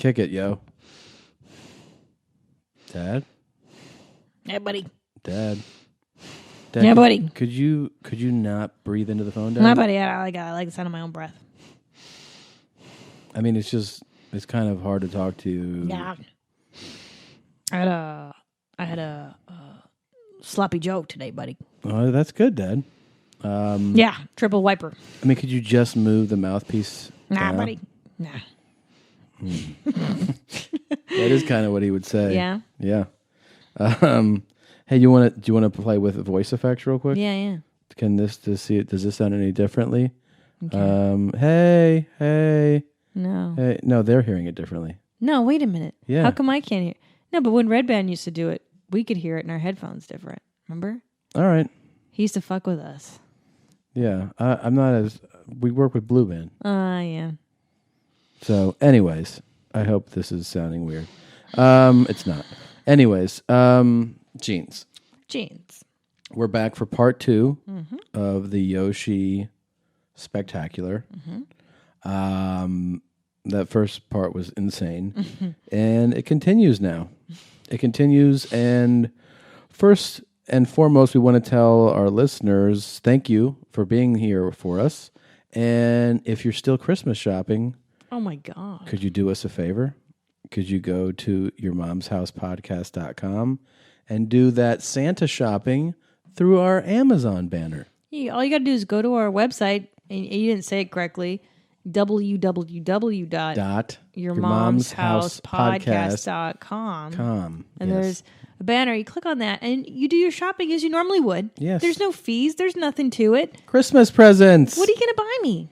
Kick it, yo. Dad? Yeah, buddy. Dad, yeah, buddy. Could you not breathe into the phone, Dad? My buddy, I like the sound of my own breath. I mean, it's kind of hard to talk to. Yeah. I had a sloppy joke today, buddy. Oh, that's good, Dad. Yeah, triple wiper. I mean, could you just move the mouthpiece? Nah, down? buddy. Nah. That is kind of what he would say. Yeah. Yeah. Hey, do you want to play with voice effects real quick? Yeah. Can this to see it? Does this sound any differently? Okay. Hey. No. Hey. No, they're hearing it differently. No, wait a minute. Yeah. How come I can't hear? No, but when Red Band used to do it, we could hear it in our headphones different. Remember? All right. He used to fuck with us. Yeah. I'm not as... We work with Blue Band. Yeah. So, anyways, I hope this is sounding weird. It's not. Anyways, jeans. We're back for part 2 of the Yoshi Spectacular. That first part was insane. And it continues now. It continues, and first and foremost, we want to tell our listeners thank you for being here for us. And if you're still Christmas shopping... Oh, my God. Could you do us a favor? Could you go to yourmomshousepodcast.com and do that Santa shopping through our Amazon banner? Yeah, all you got to do is go to our website, and you didn't say it correctly, www.yourmomshousepodcast.com. And there's a banner. You click on that, and you do your shopping as you normally would. Yes. There's no fees. There's nothing to it. Christmas presents. What are you going to buy me?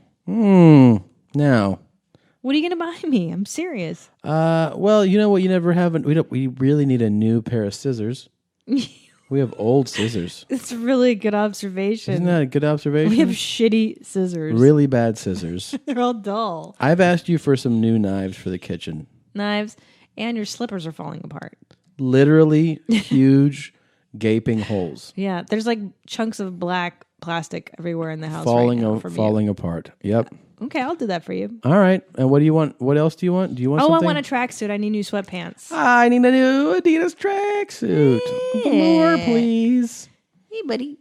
Now. What are you going to buy me? I'm serious. Well, you know what? You never have. We really need a new pair of scissors. We have old scissors. It's really a good observation. Isn't that a good observation? We have shitty scissors. Really bad scissors. They're all dull. I've asked you for some new knives for the kitchen. Knives, and your slippers are falling apart. Literally huge gaping holes. Yeah, there's like chunks of black plastic everywhere in the house falling apart. Yep. Okay, I'll do that for you. All right. And what do you want? What else do you want? Do you want something? I want a tracksuit. I need new sweatpants. I need a new Adidas tracksuit. Velour, please. Hey, buddy.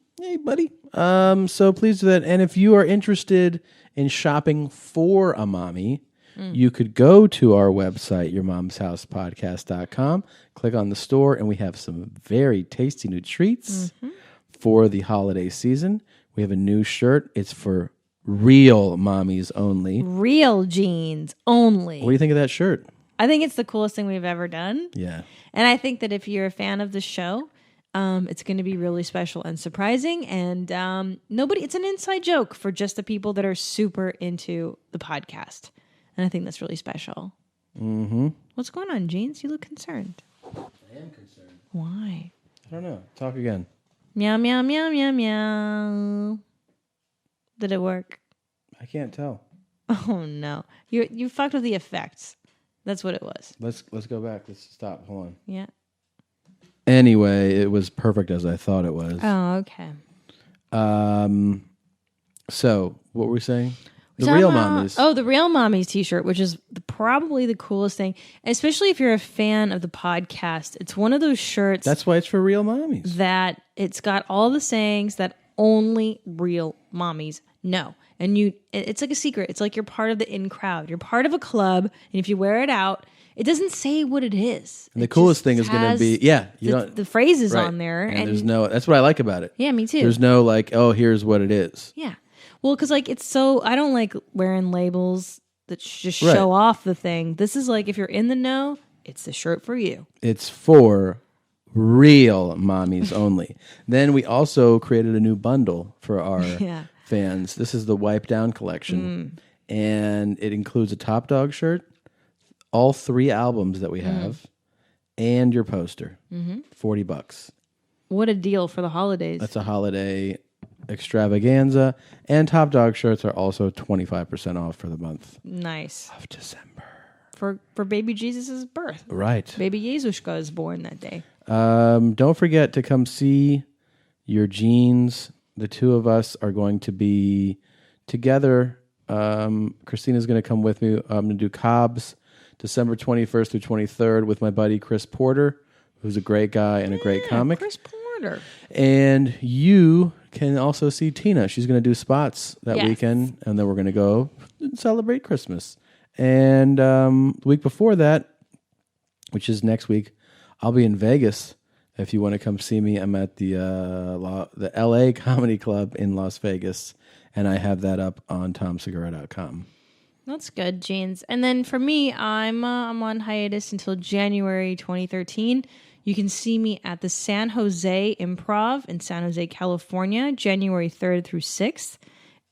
So please do that. And if you are interested in shopping for a mommy, you could go to our website, yourmomshousepodcast.com, click on the store, and we have some very tasty new treats for the holiday season. We have a new shirt. It's for real mommies only. Real jeans only. What do you think of that shirt? I think it's the coolest thing we've ever done. Yeah. And I think that if you're a fan of the show, it's going to be really special and surprising. And it's an inside joke for just the people that are super into the podcast. And I think that's really special. What's going on, Jeans? You look concerned. I am concerned. Why? I don't know. Talk again. Meow, meow, meow, meow, meow. Did it work? I can't tell. Oh no, you fucked with the effects. That's what it was. Let's go back. Let's stop. Hold on. Yeah. Anyway, it was perfect as I thought it was. Oh, okay. So what were we saying? The Real Mommies. Oh, the Real Mommies t-shirt, which is probably the coolest thing, especially if you're a fan of the podcast. It's one of those shirts. That's why it's for real mommies. That it's got all the sayings that only real mommies know. And it's like a secret. It's like you're part of the in crowd. You're part of a club, and if you wear it out, it doesn't say what it is. And the coolest thing is going to be, the phrases right. on there. And there's no, that's what I like about it. Yeah, me too. There's no like, oh, here's what it is. Yeah. Well, because like it's so, I don't like wearing labels that just show off the thing. This is like, if you're in the know, it's the shirt for you. It's for real mommies only. Then we also created a new bundle for our fans. This is the Wipe Down collection. And it includes a Top Dog shirt, all 3 albums that we have, and your poster. $40. What a deal for the holidays. That's a holiday extravaganza. And Top Dog shirts are also 25% off for the month. Nice. Of December. For baby Jesus' birth. Right. Baby Jezushka is born that day. Don't forget to come see your jeans. The 2 of us are going to be together. Christina's going to come with me. I'm going to do Cobb's December 21st through 23rd with my buddy Chris Porter, who's a great guy and a great comic. Chris Porter. And you can also see Tina. She's going to do spots that weekend, and then we're going to go and celebrate Christmas. And the week before that, which is next week, I'll be in Vegas. If you want to come see me, I'm at the LA Comedy Club in Las Vegas, and I have that up on tomsegura.com. That's good, Jeans. And then for me, I'm on hiatus until January 2013. You can see me at the San Jose Improv in San Jose, California, January 3rd through 6th.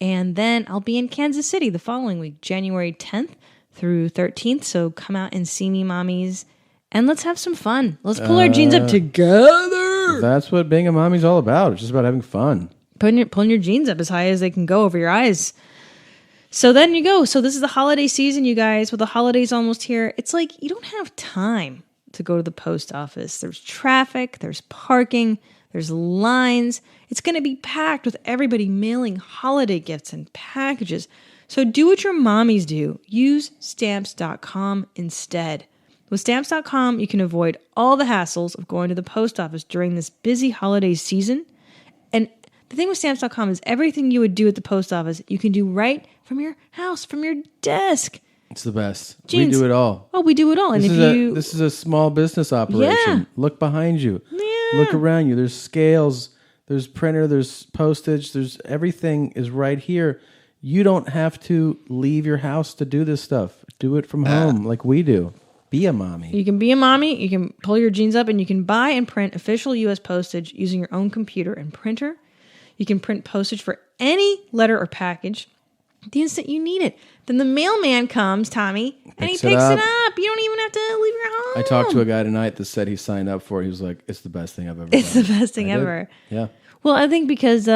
And then I'll be in Kansas City the following week, January 10th through 13th. So come out and see me, mommies. And let's have some fun. Let's pull our jeans up together. That's what being a mommy's all about. It's just about having fun. Pulling your jeans up as high as they can go over your eyes. So then you go. So this is the holiday season, you guys. With the holidays almost here, it's like you don't have time to go to the post office. There's traffic, there's parking, there's lines. It's going to be packed with everybody mailing holiday gifts and packages. So do what your mommies do. Use Stamps.com instead. With Stamps.com, you can avoid all the hassles of going to the post office during this busy holiday season. And the thing with Stamps.com is everything you would do at the post office, you can do right from your house, from your desk. It's the best. Jeans. We do it all. Oh, we do it all. And This is a small business operation. Yeah. Look behind you. Yeah. Look around you. There's scales. There's printer. There's postage. There's everything is right here. You don't have to leave your house to do this stuff. Do it from home like we do. Be a mommy. You can be a mommy. You can pull your jeans up and you can buy and print official U.S. postage using your own computer and printer. You can print postage for any letter or package the instant you need it. Then the mailman comes, Tommy, and he picks it up. You don't even have to leave your home. I talked to a guy tonight that said he signed up for it. He was like, it's the best thing I've ever done. It's the best thing ever. Yeah. Well, I think because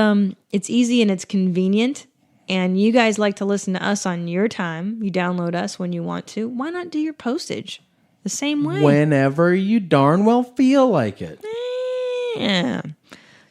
it's easy and it's convenient, and you guys like to listen to us on your time. You download us when you want to. Why not do your postage the same way? Whenever you darn well feel like it. Yeah.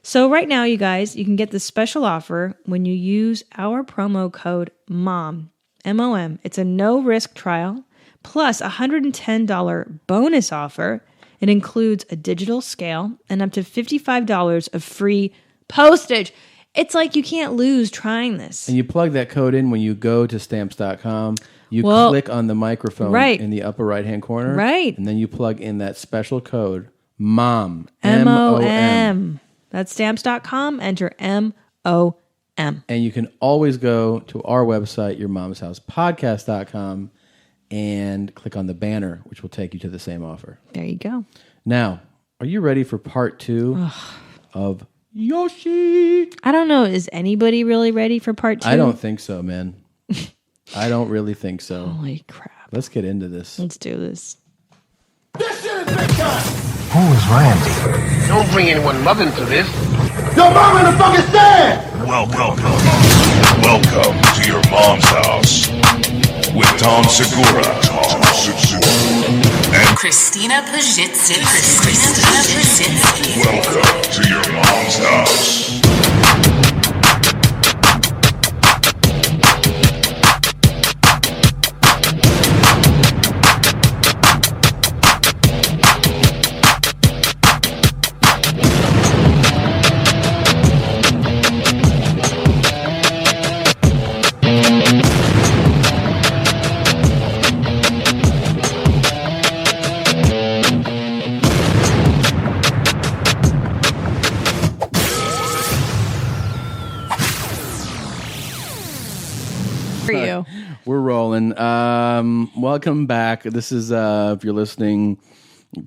So right now, you guys, you can get this special offer when you use our promo code MOM, M-O-M. It's a no-risk trial, plus a $110 bonus offer. It includes a digital scale and up to $55 of free postage. It's like you can't lose trying this. And you plug that code in when you go to Stamps.com. You click on the microphone in the upper right-hand corner. Right. And then you plug in that special code, MOM, M-O-M. That's Stamps.com. Enter M-O-M. And you can always go to our website, yourmomshousepodcast.com, and click on the banner, which will take you to the same offer. There you go. Now, are you ready for part 2 of Yoshi? I don't know. Is anybody really ready for part 2? I don't think so, man. I don't really think so. Holy crap. Let's get into this. Let's do this. This shit is big time! Who is Randy? Don't bring anyone mother into this. Your mom in the fucking stand! Welcome to your mom's house with Tom Segura and Christina Pajitsky. welcome to your mom's house. We're rolling. Welcome back. This is, if you're listening,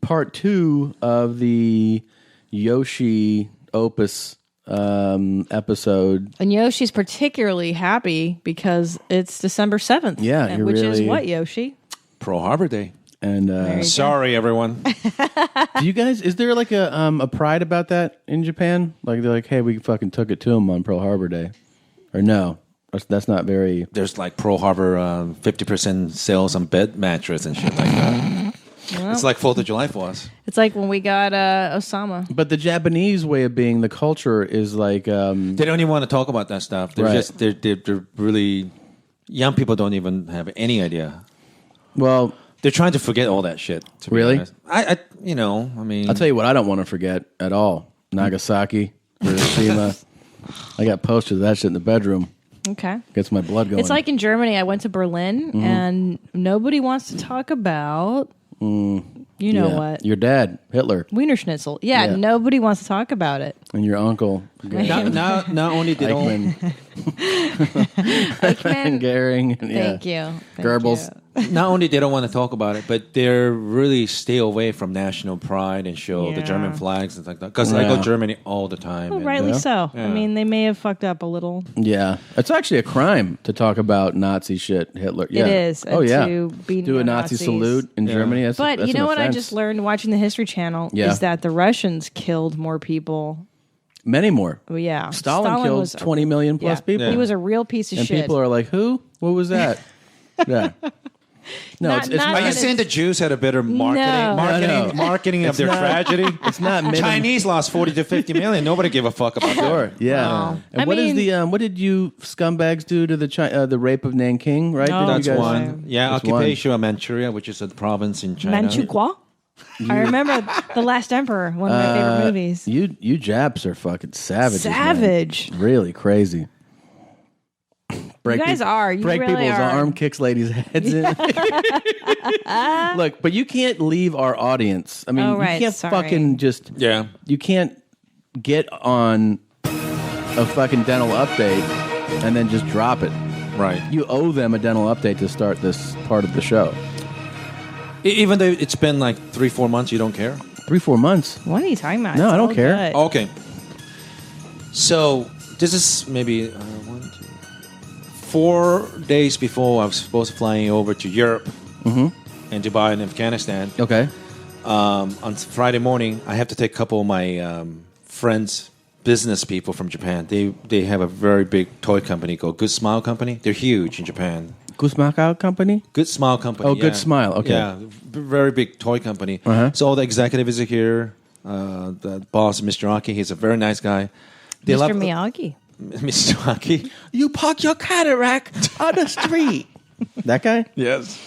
part 2 of the Yoshi Opus episode. And Yoshi's particularly happy because it's December 7th. Yeah, which is really... what, Yoshi? Pearl Harbor Day. And sorry, everyone. do you guys? Is there like a pride about that in Japan? Like they're like, hey, we fucking took it to them on Pearl Harbor Day, or no? That's not very. There's like Pearl Harbor 50% sales on bed mattress and shit like that. Well, it's like 4th of July for us. It's like when we got Osama. But the Japanese way of being, the culture is like they don't even want to talk about that stuff. They're just they're really young people don't even have any idea. Well, They're trying to forget all that shit. To be Really? honest. I mean, I'll tell you what I don't want to forget at all. Nagasaki, Hiroshima. I got posters of that shit in the bedroom. Okay. Gets my blood going. It's like in Germany. I went to Berlin, and nobody wants to talk about. You know what? Your dad, Hitler, Wiener Schnitzel. Yeah, Yeah. nobody wants to talk about it. and your uncle, not only they don't. and Goering. And, Thank you. Thank Goebbels. you. Not only they don't want to talk about it, but they're really stay away from national pride and show the Yeah. German flags and things like that. Because I go to Germany all the time. Well, and- rightly so. Yeah. I mean, they may have fucked up a little. Yeah, it's actually a crime to talk about Nazi shit. Hitler. Yeah. It is. Oh and yeah. to be Do a Nazi neo-Nazis. salute in Germany. That's But that's you know an what I offense. just learned watching the History Channel Yeah. is that the Russians killed more people. Many more. Oh, yeah. Stalin killed was 20 million plus people. He was a real piece of and shit. people are like, who? What was that? Yeah. No, Not- it's not Are not. you that saying the Jews had a better marketing No. No. marketing of their tragedy? It's not minimum. Chinese lost 40 to 50 million. Nobody gave a fuck about Sure. that. Yeah. Wow. And I what is mean- what did you scumbags do to the rape of Nanking? Right? Oh, Didn't That's you guys- one. Yeah, That's occupation of Manchuria, which is a province in China. Manchukuo? I remember The Last Emperor, one of my favorite movies. You Japs are fucking savages. man. Savage. Really crazy. Break You guys are. You break really people's are. arm, kicks ladies' heads in. Look, but you can't leave our audience. I mean, Oh, right, you can't sorry. fucking just. Yeah. You can't get on a fucking dental update and then just drop it. Right. You owe them a dental update to start this part of the show. Even though it's been like 3-4 months, you don't care? 3-4 months. What are you talking about? No, It's I don't all care. good. Okay. So this is maybe 4 days before I was supposed to flying over to Europe and Dubai and Afghanistan. Okay. On Friday morning, I have to take a couple of my friends, business people from Japan. They have a very big toy company called Good Smile Company. They're huge in Japan. Guzmakao Company? Good Smile Company. Oh, Good Smile, okay. Yeah, very big toy company. Uh-huh. So all the executives are here. The boss, Mr. Aki, he's a very nice guy. They Mr. love- Miyagi. Mr. Aki. You park your cataract on the street. That guy? Yes.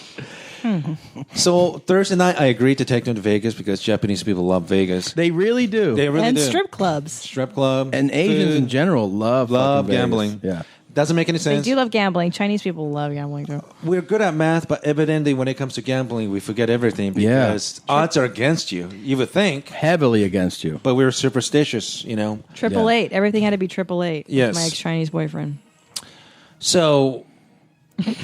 So Thursday night, I agreed to take them to Vegas because Japanese people love Vegas. They really do. They really And do. strip clubs. Strip club. and Asians food. in general love fucking Vegas. gambling. Yeah. Doesn't make any They sense. do love gambling. Chinese people love gambling too. We're good at math, but evidently when it comes to gambling, we forget everything Yeah. because odds are against you. You would think, Heavily against you. but we're superstitious, you know. Triple eight. Everything had to be 888. Yes. My ex-Chinese boyfriend. So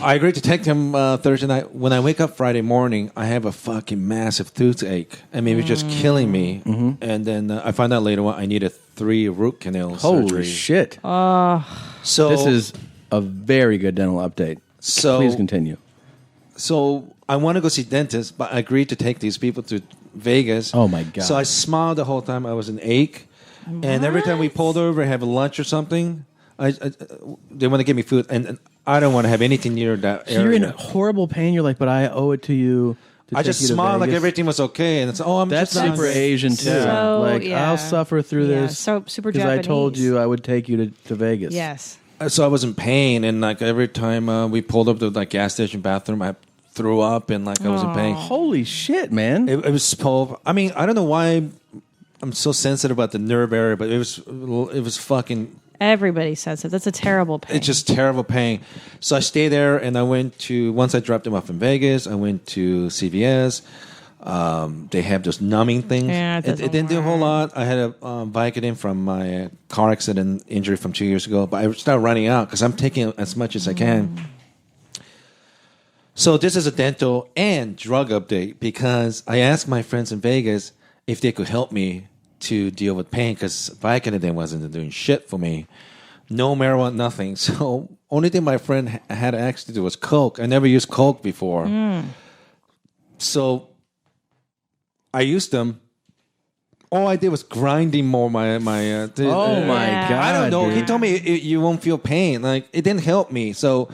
I agreed to take him Thursday night. When I wake up Friday morning, I have a fucking massive toothache. I mean, it was just killing me. And then I found out later on I needed 3 root canal Holy surgery. shit. So This is a very good dental update. So- Please continue. So I want to go see dentist, but I agreed to take these people to Vegas. Oh, my God. So I smiled the whole time. I was an ache, and every time we pulled over, have lunch or something, they want to give me food, and I don't want to have anything near that area. You're in horrible pain. You're like, but I owe it to you. To I take just you to smiled like Vegas. everything was okay, and it's I'm That's just super Asian too. So, like yeah. I'll suffer through Yeah, this. so super because I told Japanese. you I would take you to Vegas. Yes. So I was in pain, and like every time we pulled up to the gas station bathroom, I threw up, and like I was in pain. Holy shit, man! It was so. I mean, I don't know why I'm so sensitive about the nerve area, but it was fucking. Everybody says it. That's a terrible pain. It's just terrible pain. So I stayed there, and I went to once I dropped him off in Vegas. I went to CVS. They have those numbing things. Yeah, it doesn't didn't do a whole work. lot. I had a Vicodin from my car accident injury from 2 years ago, but I started running out because I'm taking as much as I can. So this is a dental and drug update because I asked my friends in Vegas if they could help me to deal with pain because Vicodin wasn't doing shit for me. No marijuana, nothing. So only thing my friend had access to was Coke. I never used Coke before. So I used them. All I did was grinding more my. Oh my Yeah. god! I don't know. He dude. told me you won't feel pain. Like it didn't help me. So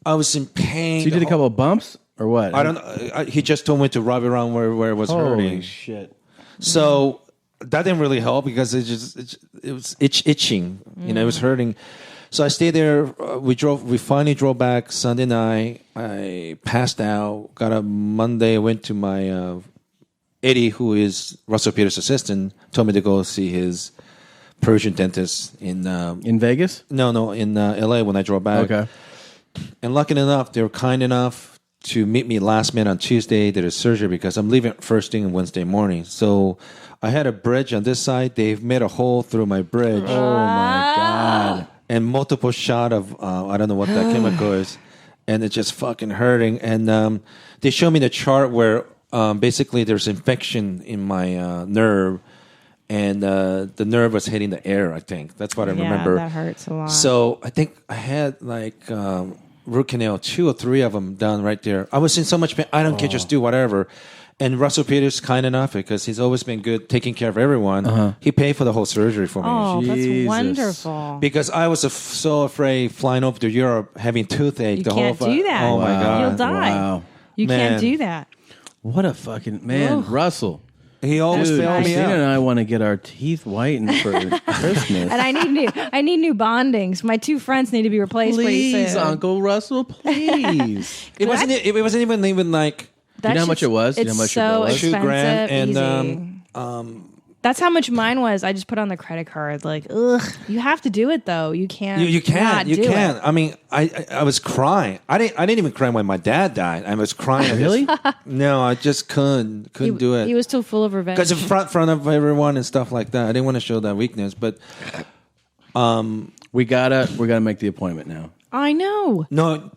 I was in pain. So you did a couple of bumps or what? I don't know. He just told me to rub it around where it was Holy hurting. shit! So that didn't really help because it was itching. You know, it was hurting. So I stayed there. We finally drove back Sunday night. I passed out. Got up Monday. I went to my Eddie, who is Russell Peters' assistant, told me to go see his Persian dentist in Vegas? No, in LA when I drove back. Okay. And lucky enough, they were kind enough to meet me last minute on Tuesday. Did a surgery because I'm leaving first thing on Wednesday morning. So I had a bridge on this side. They've made a hole through my bridge. Oh my God. And multiple shot of I don't know what that chemical is, and it's just fucking hurting. And they showed me the chart where basically there's infection in my nerve, and the nerve was hitting the air. I think that's what I remember. That hurts a lot. So I think I had like root canal, 2 or 3 of them done right there. I was in so much pain. I don't care, just do whatever. And Russell Peters kind enough because he's always been good taking care of everyone. He paid for the whole surgery for me. Oh, Jesus. that's wonderful. Because I was so afraid flying over to Europe having toothache. You can't do that. Oh my God. You'll die. Wow. You Man. can't do that. What a fucking man, Russell. He always Dude, bailed me Christina and out. I want to get our teeth whitened for Christmas. And I need new bondings. My 2 friends need to be replaced pretty Please, soon. Uncle Russell, please. It wasn't even like Do you know how much it was? Do you It's know how much so it was? $2,000 expensive. and easy. That's how much mine was. I just put on the credit card. Like, ugh. You have to do it though. You can't. you not can't. You do can't. it. I mean, I was crying. I didn't even cry when my dad died. I was crying. Really? No, I just couldn't do it. He was too full of revenge. Because in front of everyone and stuff like that. I didn't want to show that weakness, but We gotta make the appointment now. I know. no,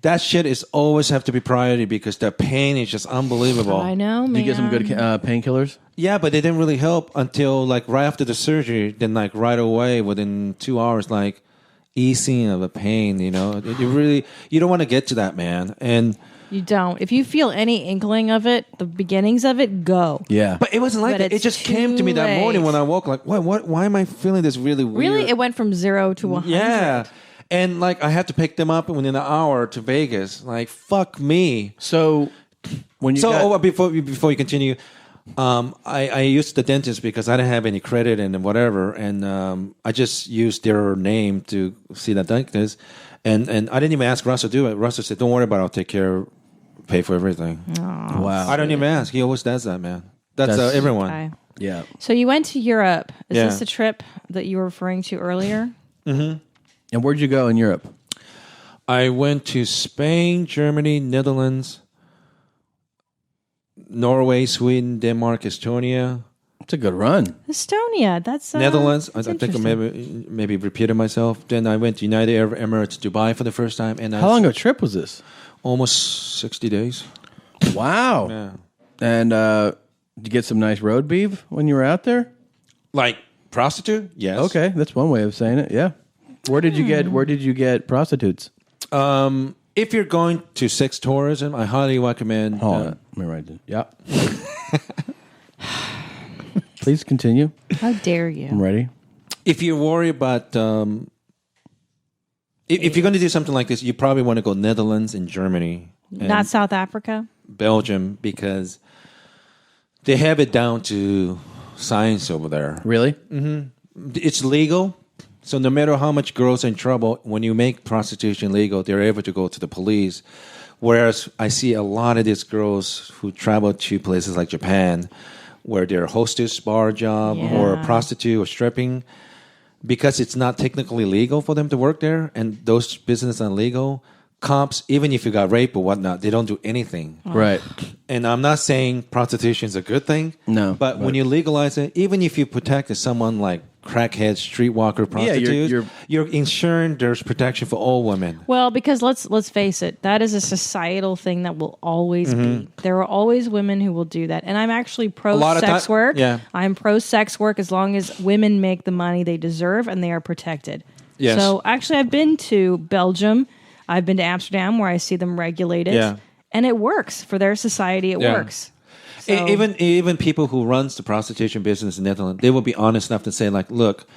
that shit is always have to be priority because the pain is just unbelievable. I know, man. Did you get some good painkillers? Yeah, but they didn't really help until like right after the surgery. Then like right away, within 2 hours, like easing of the pain. You know, you don't want to get to that, man. And You don't. If you feel any inkling of it, the beginnings of it, go. Yeah. but it wasn't like But that. It it's just came to me that too morning late. when I woke. Like, what? Why am I feeling this really weird? Really, it went from 0 to 100. Yeah. And like I had to pick them up within an hour to Vegas. Like fuck me. So when you Before you continue, I used the dentist because I didn't have any credit and whatever, and I just used their name to see the dentist, and I didn't even ask Russell to do it. Russell said, "Don't worry about it. I'll take care, pay for everything." wow. I don't even ask. He always does that, man. That's That's- everyone. Okay. Yeah. So you went to Europe. Is Yeah. this the trip that you were referring to earlier? And where'd you go in Europe? I went to Spain, Germany, Netherlands, Norway, Sweden, Denmark, Estonia, It's a good run. Estonia. That's Netherlands. I that's think I interesting. maybe repeated myself. Then I went to United Arab Emirates, Dubai for the first time, and How long of a trip was this? Almost 60 days. Wow. Yeah. And did you get some nice road beef when you were out there? Like prostitute? Yes. Okay, that's one way of saying it. Yeah. Where did you get prostitutes? If you're going to sex tourism, I highly recommend. Hold on. Let me write it. Yeah. Please continue. How dare you? I'm ready. If you worry about, if you're going to do something like this, you probably want to go Netherlands and Germany, and Not South Africa. Belgium, because they have it down to science over there. Really? It's legal. So no matter how much girls are in trouble, when you make prostitution legal, they're able to go to the police. Whereas I see a lot of these girls who travel to places like Japan, where they're hostess bar job or a Yeah. prostitute or stripping, because it's not technically legal for them to work there, and those businesses are legal. Cops, even if you got raped or whatnot, they don't do anything. Right. And I'm not saying prostitution is a good thing. No, But when you legalize it, even if you protect someone like crackhead, streetwalker, prostitutes, you're ensuring there's protection for all women. Well, because let's face it, that is a societal thing that will always be. There are always women who will do that, and I'm actually pro lot of sex ti- work. yeah. I'm pro sex work as long as women make the money they deserve and they are protected. Yes. So actually, I've been to Belgium. I've been to Amsterdam where I see them regulated. Yeah. And it works for their society. It Yeah. works. So- Even people who runs the prostitution business in Netherlands, they will be honest enough to say, like, look,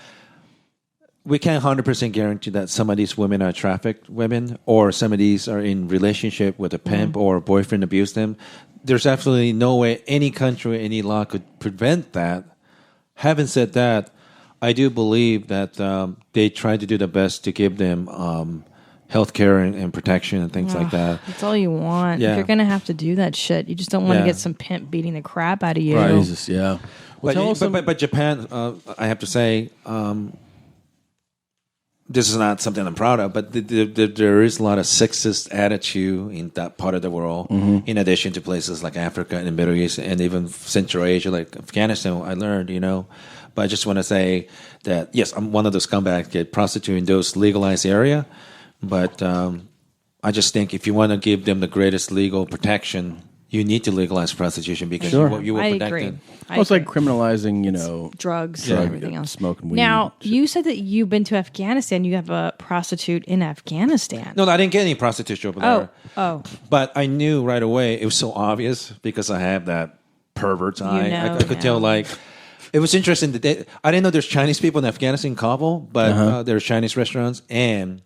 we can't 100% guarantee that some of these women are trafficked women, or some of these are in relationship with a pimp or a boyfriend abused them. There's absolutely no way any country, any law could prevent that. Having said that, I do believe that they try to do the best to give them healthcare and protection and things like that. That's all you want. Yeah. If you're gonna have to do that shit, you just don't want to get some pimp beating the crap out of you. Right. Jesus, yeah. Well, But Japan, I have to say, this is not something I'm proud of, but there is a lot of sexist attitude in that part of the world, in addition to places like Africa and the Middle East and even Central Asia, like Afghanistan, I learned, But I just want to say that, yes, I'm one of those scumbags get prostitute in those legalized area, but I just think if you want to give them the greatest legal protection, you need to legalize prostitution because you were I protected. agree. Well, it's like criminalizing, drugs and everything else. smoking weed. Now, you said that you've been to Afghanistan. You have a prostitute in Afghanistan. No, I didn't get any prostitution over there. Oh. But I knew right away it was so obvious because I have that pervert's eye. know I could tell, like, it was interesting that I didn't know there's Chinese people in Afghanistan, Kabul, but there's Chinese restaurants, and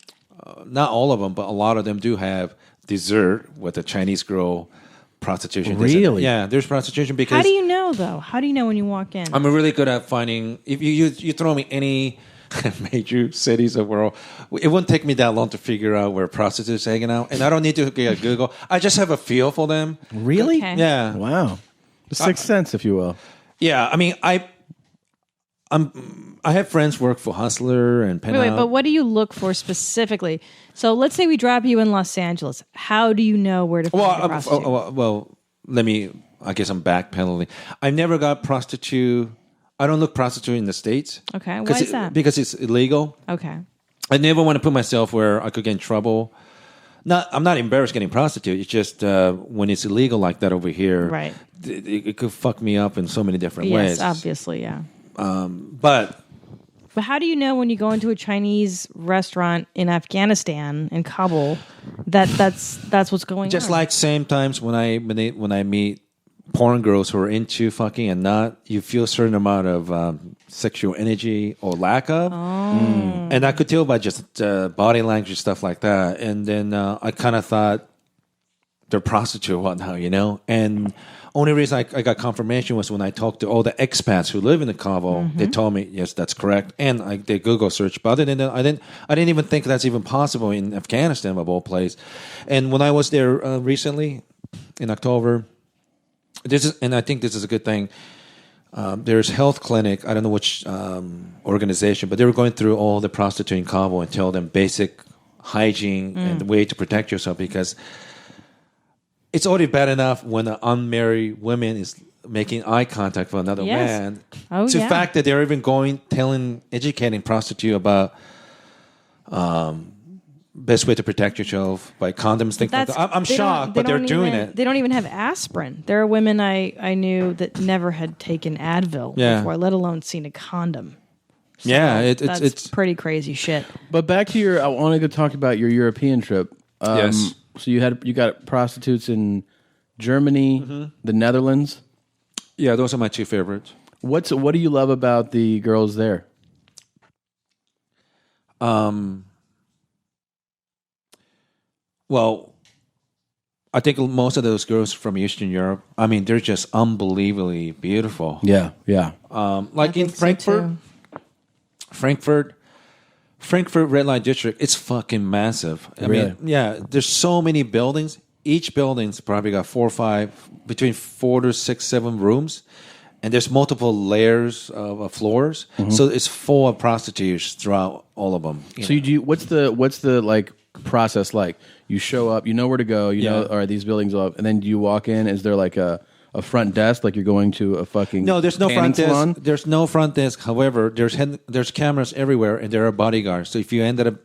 not all of them, but a lot of them do have dessert with a Chinese girl prostitution. Really? Yeah, there's prostitution because. How do you know, though? How do you know when you walk in? I'm really good at finding. If you throw me any major cities of the world, it won't take me that long to figure out where prostitutes are hanging out, and I don't need to get Google. I just have a feel for them. Really? Okay. Yeah. Wow. The sixth sense, if you will. Yeah. I mean, I have friends work for Hustler and Pen Wait, Out. but what do you look for specifically? So let's say we drop you in Los Angeles. How do you know where to find a prostitute? Well, let me. I guess I'm backpedaling. I never got prostitute. I don't look prostitute in the States. Okay, why is that? Because it's illegal. Okay. I never want to put myself where I could get in trouble. I'm not embarrassed getting prostitute. It's just when it's illegal like that over here, Right. It could fuck me up in so many different ways. Yes, obviously, yeah. But how do you know when you go into a Chinese restaurant in Afghanistan, in Kabul, that's what's going on? just like same times when I meet porn girls who are into fucking and not, you feel a certain amount of sexual energy or lack of. And I could tell by just body language and stuff like that. And then I kind of thought they're prostitute or whatnot, And only reason I got confirmation was when I talked to all the expats who live in the Kabul. They told me, yes, that's correct. And I did Google search. But other than that, I didn't even think that's even possible in Afghanistan, of all places. And when I was there recently, in October, and I think this is a good thing. There's health clinic. I don't know which organization, but they were going through all the prostitute in Kabul and tell them basic hygiene and the way to protect yourself, because it's already bad enough when an unmarried woman is making eye contact with another man. Oh, to the yeah. fact that they're even educating prostitute about best way to protect yourself by condoms, things like that. I'm shocked, but they're doing it. They don't even have aspirin. There are women I knew that never had taken Advil before, let alone seen a condom. So it's pretty crazy shit. But back to I wanted to talk about your European trip. Yes. So you got prostitutes in Germany, the Netherlands. Yeah, those are my two favorites. What do you love about the girls there? Well, I think most of those girls from Eastern Europe, I mean, they're just unbelievably beautiful. Yeah. Like in Frankfurt, Frankfurt Red Light District, it's fucking massive. I mean, there's so many buildings. Each building's probably got 4 or 5, between 4 to 6, 7 rooms. And there's multiple layers of floors. So it's full of prostitutes throughout all of them. So what's the like process like? You show up, you know where to go, you know, all right, these buildings are up, and then do you walk in? Is there like a front desk, like you're going to a fucking No, there's no front salon? desk. There's no front desk. However, there's cameras everywhere, and there are bodyguards. So if you ended up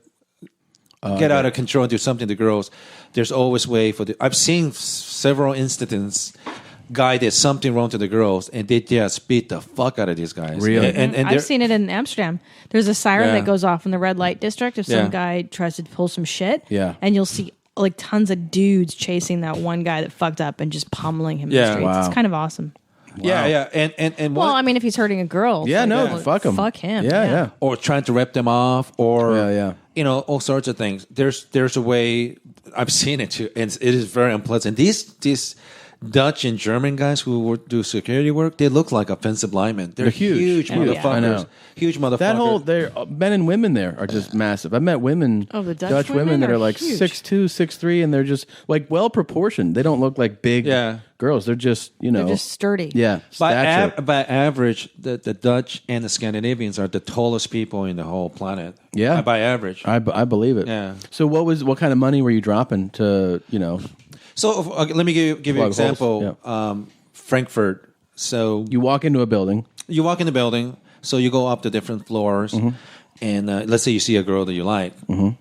get out of control and do something to girls, there's always way for I've seen several instances. Guy did something wrong to the girls, and they just beat the fuck out of these guys. Really? And I've seen it in Amsterdam. There's a siren Yeah. that goes off in the red light district if some Yeah. guy tries to pull some shit. Yeah. And you'll see like tons of dudes chasing that one guy that fucked up and just pummeling him in the Yeah. streets. Wow. It's kind of awesome. Yeah. And Well, I mean, if he's hurting a girl. Yeah, it's no, like, fuck him. Fuck him. Yeah. or trying to rip them off, or Yeah. all sorts of things. There's a way. I've seen it too, and it is very unpleasant. Dutch and German guys who do security work, they look like offensive linemen. They're huge. huge Oh, yeah. motherfuckers. I know. Huge motherfuckers. That whole men and women there are just massive. I met women, the Dutch women women that are are like huge. 6'2", 6'3", and they're just like well proportioned. They don't look like big girls. They're just They're just sturdy. yeah. Stature. By average, the Dutch and the Scandinavians are the tallest people in the whole planet. Yeah. By average. I believe it. Yeah. So what kind of money were you dropping to So let me give you an Plug example. holes. Frankfurt. So You walk into a building. you walk in the building. So you go up to different floors, and let's say you see a girl that you like.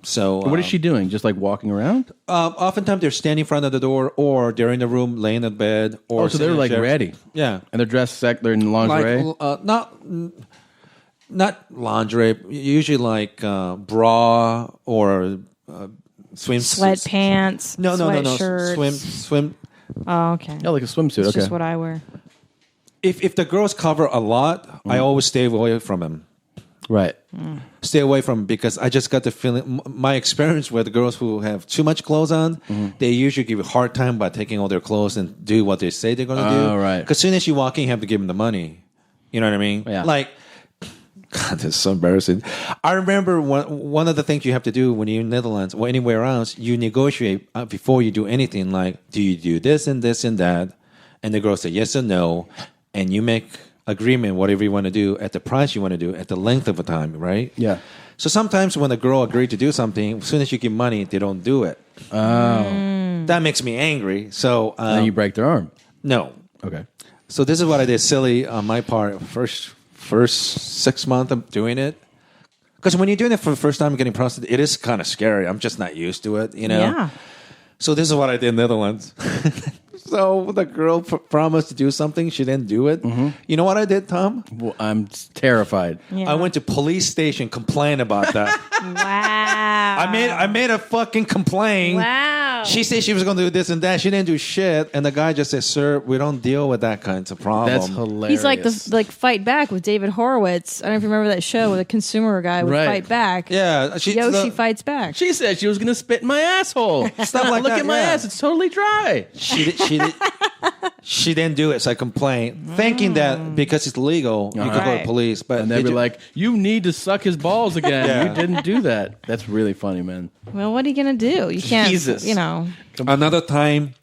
So What is she doing? Just like walking around? Oftentimes they're standing in front of the door, or they're in the room laying in bed, or So they're sitting in like chairs. ready. Yeah, And they're dressed they're in lingerie. like not lingerie. Usually like bra or swim Sweatpants. No, sweatshirts. swim. Oh, okay. Yeah, like a swimsuit. It's Okay. just what I wear. If the girls cover a lot, I always stay away from them. Right. Stay away from them because I just got the feeling. My experience with the girls who have too much clothes on, they usually give you a hard time by taking all their clothes and do what they say they're going to do. Oh, right. Because as soon as you walk in, you have to give them the money. You know what I mean? Yeah. Like, God, this is so embarrassing. I remember one of the things you have to do when you're in Netherlands or anywhere else, you negotiate before you do anything. Like, do you do this and this and that? And the girl say yes or no, and you make agreement whatever you want to do at the price you want to do at the length of a time, right? Yeah. So sometimes when a girl agreed to do something, as soon as you give money, they don't do it. Oh. That makes me angry. So Then you break their arm. no. Okay. So this is what I did silly on my part. First 6 months of doing it. Because when you're doing it for the first time getting prostituted, it is kind of scary. I'm just not used to it, Yeah. So this is what I did in the Netherlands. So the girl promised to do something. She didn't do it. You know what I did, Tom? Well, I'm terrified. Yeah. I went to police station, complain about that. Wow. I made a fucking complaint. Wow. She said she was going to do this and that. She didn't do shit. And the guy just said, "Sir, we don't deal with that kinds of problem." That's hilarious. He's like the Fight Back with David Horowitz. I don't know if you remember that show where the consumer guy would Right. fight back. Yeah, Yoshi fights back. She said she was going to spit in my asshole. Stuff like Look that, at my yeah. ass. It's totally dry. She didn't do it, so I complained, thinking that because it's legal, you could go to Right. police. But And they'd be like, you need to suck his balls again. Yeah. You didn't do that. That's really funny, man. Well, what are you gonna do? You can't. Jesus. You know. another time,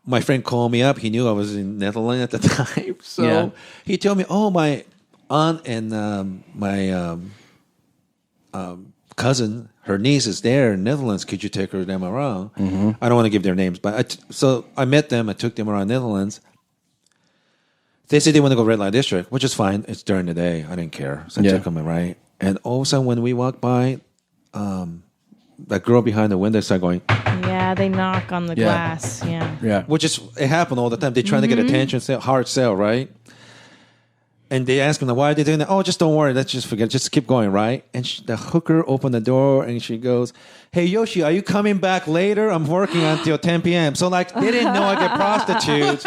my friend called me up. He knew I was in Netherlands at the time, so Yeah. he told me, "Oh, my aunt and my cousin, her niece is there in Netherlands. Could you take them around?" I don't want to give their names, but so I met them. I took them around Netherlands. They said they want to go red light district, which is fine. It's during the day. I didn't care, so I Yeah. took them right. And all of a sudden, when we walked by, that girl behind the window started going, Yeah, they knock on the Yeah. glass. Yeah. Yeah. which is it happened all the time. They're trying to get attention, hard sell, right? And they ask them, why are they doing that? Oh, just don't worry. Let's just forget. Just keep going, right? And the hooker opened the door and she goes, "Hey, Yoshi, are you coming back later? I'm working until 10 p.m. So, like, they didn't know I get prostitutes.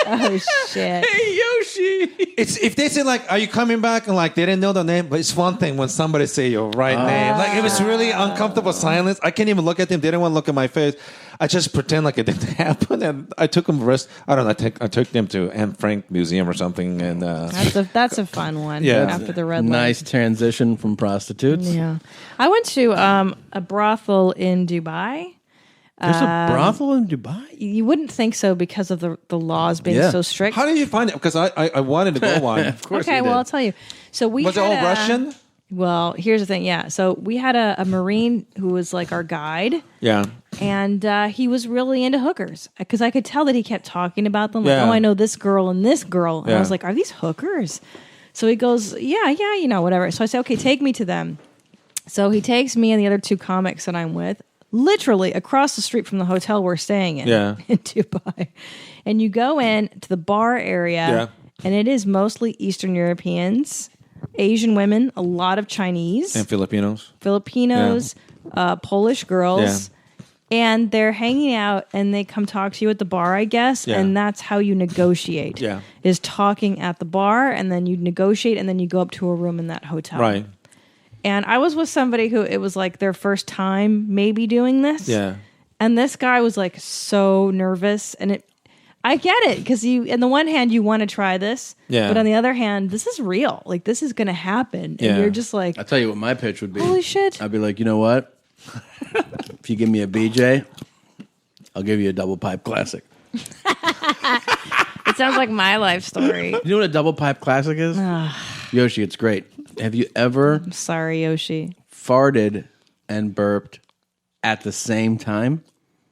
Oh shit. Hey, Yoshi. It's if they say, like, are you coming back? And, like, they didn't know the name. But it's one thing when somebody say your right name. Like, it was really uncomfortable silence. I can't even look at them. They didn't want to look at my face. I just pretend like it didn't happen. And I took them I don't know. I took them to Anne Frank Museum or something. And That's a fun one. Yeah. After the red light. Nice transition from prostitutes. Yeah. I went to a brothel in Dubai. There's a brothel in Dubai? You wouldn't think so because of the laws being Yeah. so strict. how did you find it? Because I wanted to go one. Of course Okay, you well, did. I'll tell you. So we Was it had all Russian? Well, here's the thing. Yeah. So we had a Marine who was like our guide. Yeah. And he was really into hookers because I could tell that he kept talking about them. Like, Yeah. oh, I know this girl and this girl. And I Yeah. was like, are these hookers? So he goes, yeah, you know, whatever. So I said, okay, take me to them. So he takes me and the other two comics that I'm with literally across the street from the hotel we're staying in, Yeah. in Dubai. And you go in to the bar area, Yeah. and it is mostly Eastern Europeans, Asian women, a lot of Chinese, And Filipinos. Filipinos, Polish girls. And they're hanging out and they come talk to you at the bar, I guess. Yeah. And that's how you negotiate. Yeah. Is talking at the bar and then you negotiate and then you go up to a room in that hotel. Right. And I was with somebody who it was like their first time maybe doing this. Yeah. And this guy was like so nervous, and I get it because on the one hand you want to try this, but on the other hand, this is real. Like this is going to happen, and you're just like, I'll tell you what my pitch would be. holy shit! I'd be like, you know what? If you give me a BJ, I'll give you a double pipe classic. It sounds like my life story. You know what a double pipe classic is? Yoshi, it's great. Have you ever I'm sorry, Yoshi. farted and burped at the same time?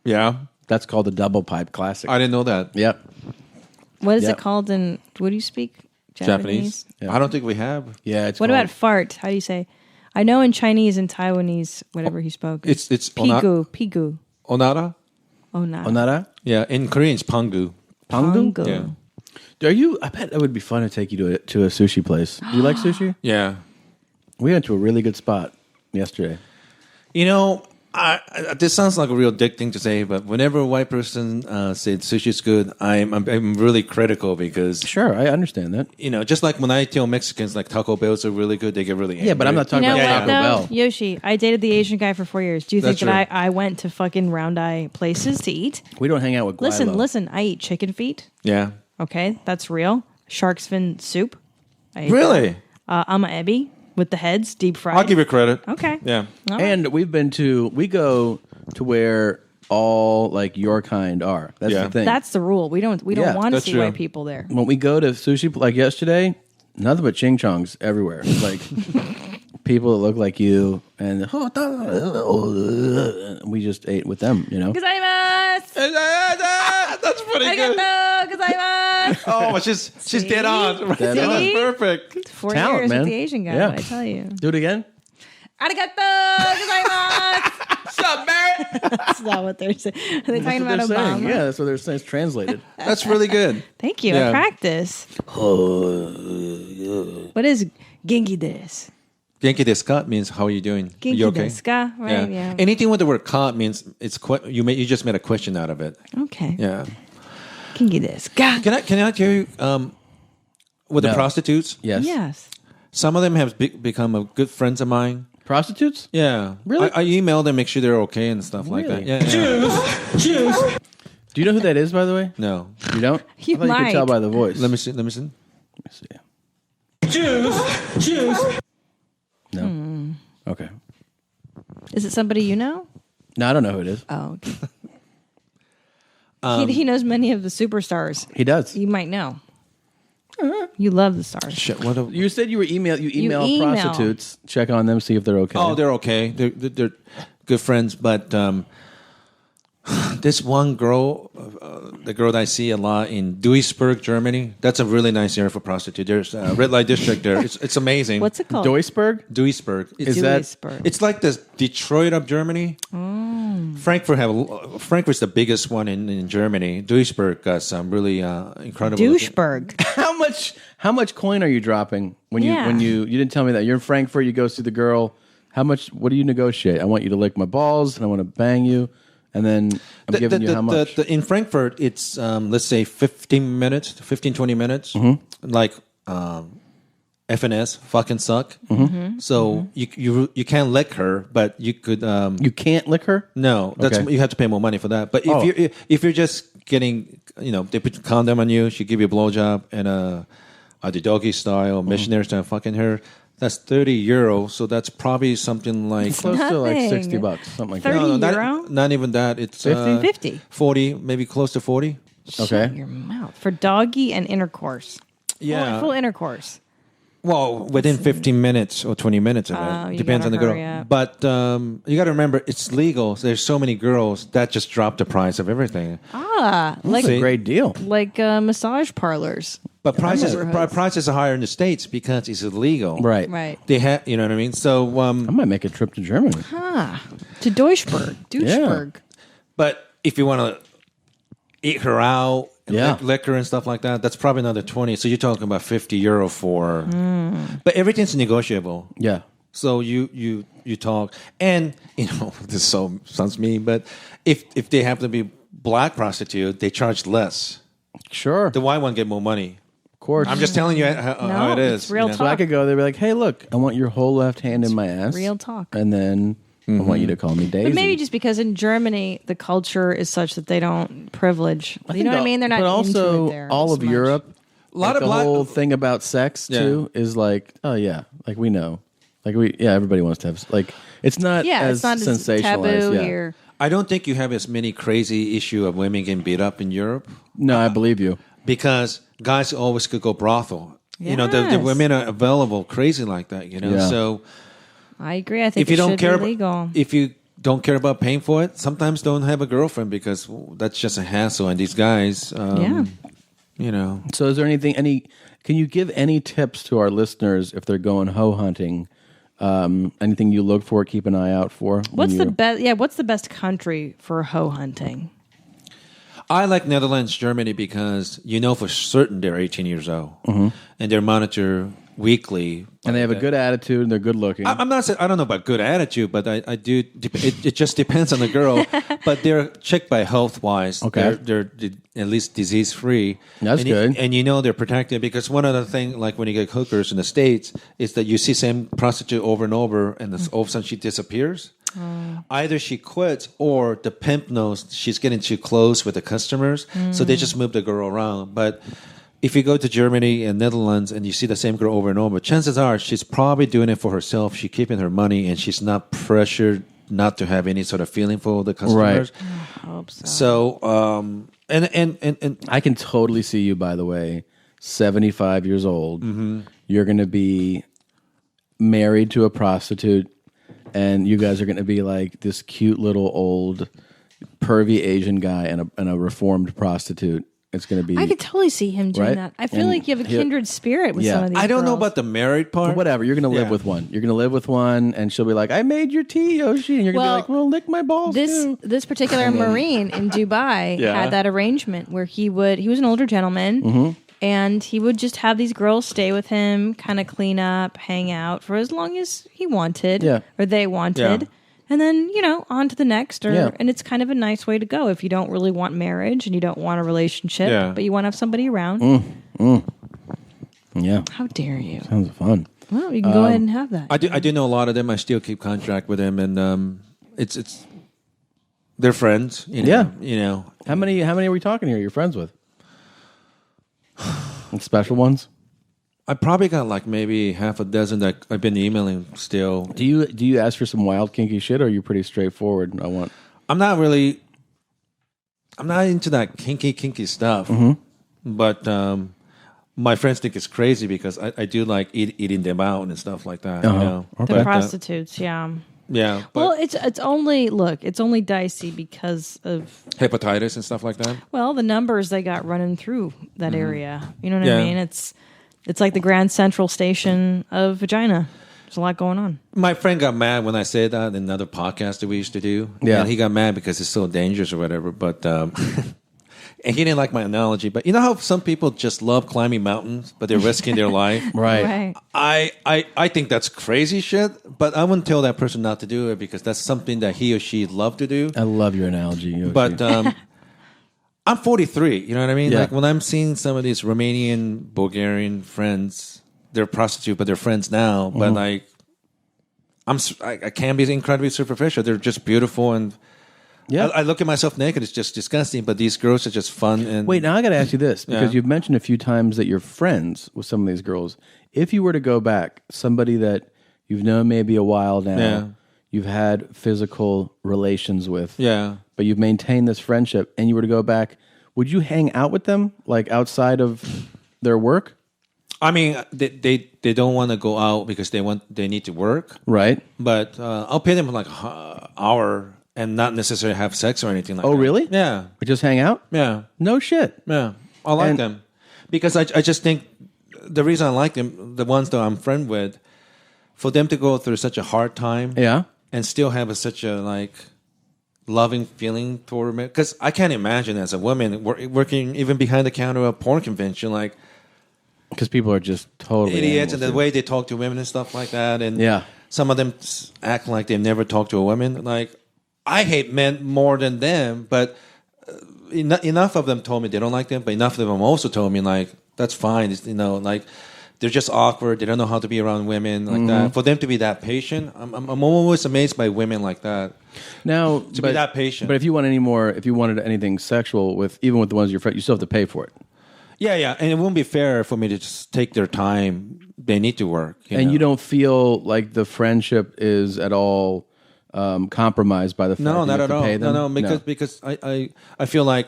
Yeah. That's called a double pipe classic. I didn't know that. Yep. What is Yep. it called? And what do you speak? Japanese. Yeah. I don't think we have. Yeah. It's What called, about fart? How do you say? I know in Chinese and Taiwanese, whatever he spoke. It's pigu. onara. Oh no. onara? Yeah, in Korean it's pangu. Pangu? Pongo. Yeah. Are you? I bet it would be fun to take you to a sushi place. Do you like sushi? Yeah. We went to a really good spot yesterday. You know, this sounds like a real dick thing to say, but whenever a white person says sushi is good, I'm really critical because Sure, I understand that. you know, just like when I tell Mexicans like Taco Bells are really good, they get really angry. Yeah, but I'm not You talking know about what, Taco though? Bell. Yoshi, I dated the Asian guy for 4 years. Do you think That's that true. I went to fucking round eye places to eat? We don't hang out with Guaylo. Listen. I eat chicken feet. Yeah. Okay, that's real. Shark's fin soup. I ate Really? that. Amaebi with the heads, deep fried. I'll give you credit. Okay. Yeah. All right. And we go to where all like your kind are. That's Yeah. the thing. That's the rule. We don't Yeah, want to that's see true. white people there. When we go to sushi, like yesterday, nothing but ching chongs everywhere. It's like people that look like you, and we just ate with them. You know. Gozaimasu! That's pretty good. Arigato gozaimasu! Oh, she's dead on. Dead That's See? perfect. 4 Talent, years man. with the Asian guy, Yeah. what I tell you. Do it again. Arigato gozaimasu! What's up, man? That's not what they're saying. Are they talking That's about what they're saying. Obama? Yeah, that's what they're saying. It's translated. That's really good. Thank you. Yeah. I practice. What is genki desu? Genki desu ka means how are you doing? Are Genki you okay? desu ka? Right, yeah. Anything with the word ka means it's you just made a question out of it. Okay. Yeah. Genki desu ka? Can I tell you with the No. prostitutes? Yes. Yes. Some of them have become a good friends of mine. Prostitutes? Yeah. Really? I email them, make sure they're okay and stuff like that. Really? Yeah. Do you know who that is, by the way? No. You don't? You I thought you might. could tell by the voice. Let me see. Let me see. No. Okay. Is it somebody you know? No, I don't know who it is. Oh, okay. He knows many of the superstars. He does. You might know. You love the stars. Shit. What? You said you email email. prostitutes, check on them, see if they're okay. Oh, they're okay. They're good friends, but this one girl, the girl that I see a lot in Duisburg, Germany, that's a really nice area for prostitute. There's a red light district there. It's amazing. What's it called? Duisburg? Duisburg? Is that- Duisburg. It's like the Detroit of Germany. Frankfurt's the biggest one in Germany. Duisburg got some really incredible. Doucheberg. How much coin are you dropping when Yeah. you didn't tell me that you're in Frankfurt? You go see the girl. How much? What do you negotiate? I want you to lick my balls, and I want to bang you, and then I'm giving you how much? In Frankfurt, it's let's say 15 minutes, 20 minutes, like FNS, fucking suck. So you can't lick her, but you could. You can't lick her. No, that's Okay. you have to pay more money for that. But Oh. if you're just getting, they put a condom on you, she give you a blowjob and the doggy style, missionary style, fucking her. That's €30. So that's probably something like Close to like Nothing. $60, something like 30 that. euro? not even that. It's 50? 50. 40, maybe close to 40. Okay. Shut your mouth. For doggy and intercourse. Yeah. Full intercourse. Well, within 15 minutes or 20 minutes of Oh, it. you Depends on the gotta girl. hurry up. But you got to remember, it's legal. So there's so many girls that just drop the price of everything. Like That's a great deal. massage parlors. But prices neighborhoods. prices are higher in the States because it's illegal. Right. Right. They have, you know what I mean? So, I might make a trip to Germany. To Duisburg. Doucheberg. but if you want to eat her out, and Yeah. lick her and stuff like that, that's probably another 20. So you're talking about €50 for. But everything's negotiable. Yeah. So you talk, and this sounds mean, but if they happen to be black prostitute, they charge less. Sure. The white one get more money. Of course. I'm just telling you how it is. it's real So I talk. could go there and be like, hey, look, I want your whole left hand in my ass. real talk. And then I want you to call me Daisy. But maybe just because in Germany the culture is such that they don't privilege. You know what I mean? They're not. But also, into it there all as of much. Europe, A lot the of black- whole thing about sex too is like, oh yeah, like we know, like everybody wants to have like it's not as it's not as sensationalized. taboo yeah. here. I don't think you have as many crazy issue of women getting beat up in Europe No, I believe you. because guys always could go brothel. You know, the Yes. women are available crazy like that. You know, Yeah. so I agree. I think if you it don't should care, be legal. if you don't care about paying for it, sometimes don't have a girlfriend because that's just a hassle. And these guys, you know, So, is there anything? Can you give any tips to our listeners if they're going hoe hunting? Anything you look for, keep an eye out for. What's the best? Yeah, what's the best country for hoe hunting? I like Netherlands, Germany because you know for certain they're 18 years old and they're monitored weekly. And they have a good attitude and they're good looking. I'm not saying I don't know about good attitude, but I do. It just depends on the girl. But they're checked by health wise. Okay. they're at least disease free. That's and good. And you know they're protected because one other thing, like when you get hookers in the States, is that you see same prostitute over and over, and all of a sudden she disappears. Either she quits or the pimp knows she's getting too close with the customers, so they just move the girl around. But if you go to Germany and Netherlands and you see the same girl over and over, chances are she's probably doing it for herself. She's keeping her money and she's not pressured not to have any sort of feeling for the customers. I hope so. So, and I can totally see you, by the way, 75 years old. You're going to be married to a prostitute, and you guys are going to be like this cute little old pervy Asian guy and a reformed prostitute. It's going to be. I could totally see him doing Right? that. I feel And like you have a he'll- kindred spirit with Yeah. some of these I don't know girls. about the married part. whatever. You're going to live Yeah. with one. You're going to live with one, and she'll be like, "I made your tea, Yoshi," and you're going to Well, be like, "Well, lick my balls too." This particular Marine in Dubai Yeah. had that arrangement where he was an older gentleman and he would just have these girls stay with him, kind of clean up, hang out for as long as he wanted Yeah. or they wanted. Yeah. And then, on to the next. Yeah. And it's kind of a nice way to go if you don't really want marriage and you don't want a relationship, Yeah. but you want to have somebody around. Yeah, How dare you? sounds fun. Well, you can go ahead and have that. I do know a lot of them. I still keep contract with them, and it's they're friends. You know, Yeah. you know. How many are we talking here? You're friends with? Special ones? I probably got like maybe half a dozen that I've been emailing still. Do you ask for some wild kinky shit, or are you pretty straightforward? I'm not into that kinky stuff, but my friends think it's crazy because I do like eating them out and stuff like that. You know? The But, prostitutes, yeah. yeah. But Well, it's only dicey because of hepatitis and stuff like that. the numbers they got running through that area. You know what Yeah. I mean? It's like the Grand Central Station of vagina. There's a lot going on. My friend got mad when I said that in another podcast that we used to do. Yeah. And he got mad because it's so dangerous or whatever. But and he didn't like my analogy. But you know how some people just love climbing mountains, but they're risking their life? Right. I think that's crazy shit, but I wouldn't tell that person not to do it because that's something that he or she love to do. I love your analogy, Yoshi. But I'm 43, you know what I mean? Yeah. Like when I'm seeing some of these Romanian, Bulgarian friends, they're prostitute, but they're friends now. But like, I can be incredibly superficial. They're just beautiful, and yeah. I look at myself naked. It's just disgusting. But these girls are just fun. And Wait, now I got to ask you this because Yeah. you've mentioned a few times that you're friends with some of these girls. If you were to go back, somebody that you've known maybe a while now, Yeah. you've had physical relations with, yeah. but you've maintained this friendship, and you were to go back, would you hang out with them like outside of their work? I mean, they don't want to go out because they need to work. Right. But I'll pay them like an hour and not necessarily have sex or anything like that. Oh, really? Yeah. But just hang out? Yeah. No shit. Yeah, I like And- them because I just think the reason I like them, the ones that I'm friend with, for them to go through such a hard time, Yeah. and still have such a like loving feeling toward me. Because I can't imagine as a woman working even behind the counter of a porn convention, like Because people are just totally idiots, and animals, the way they talk to women and stuff like that, and Yeah. some of them act like they've never talked to a woman. Like I hate men more than them, but enough of them told me they don't like them, but enough of them also told me like that's fine. It's, like they're just awkward. They don't know how to be around women like that. For them to be that patient, I'm always amazed by women like that. Now, be that patient. But if you wanted anything sexual even with the ones you're friends, you still have to pay for it. Yeah, and it wouldn't be fair for me to just take their time. They need to work, and you don't feel like the friendship is at all compromised by the fact that you have to pay them? No, because I feel like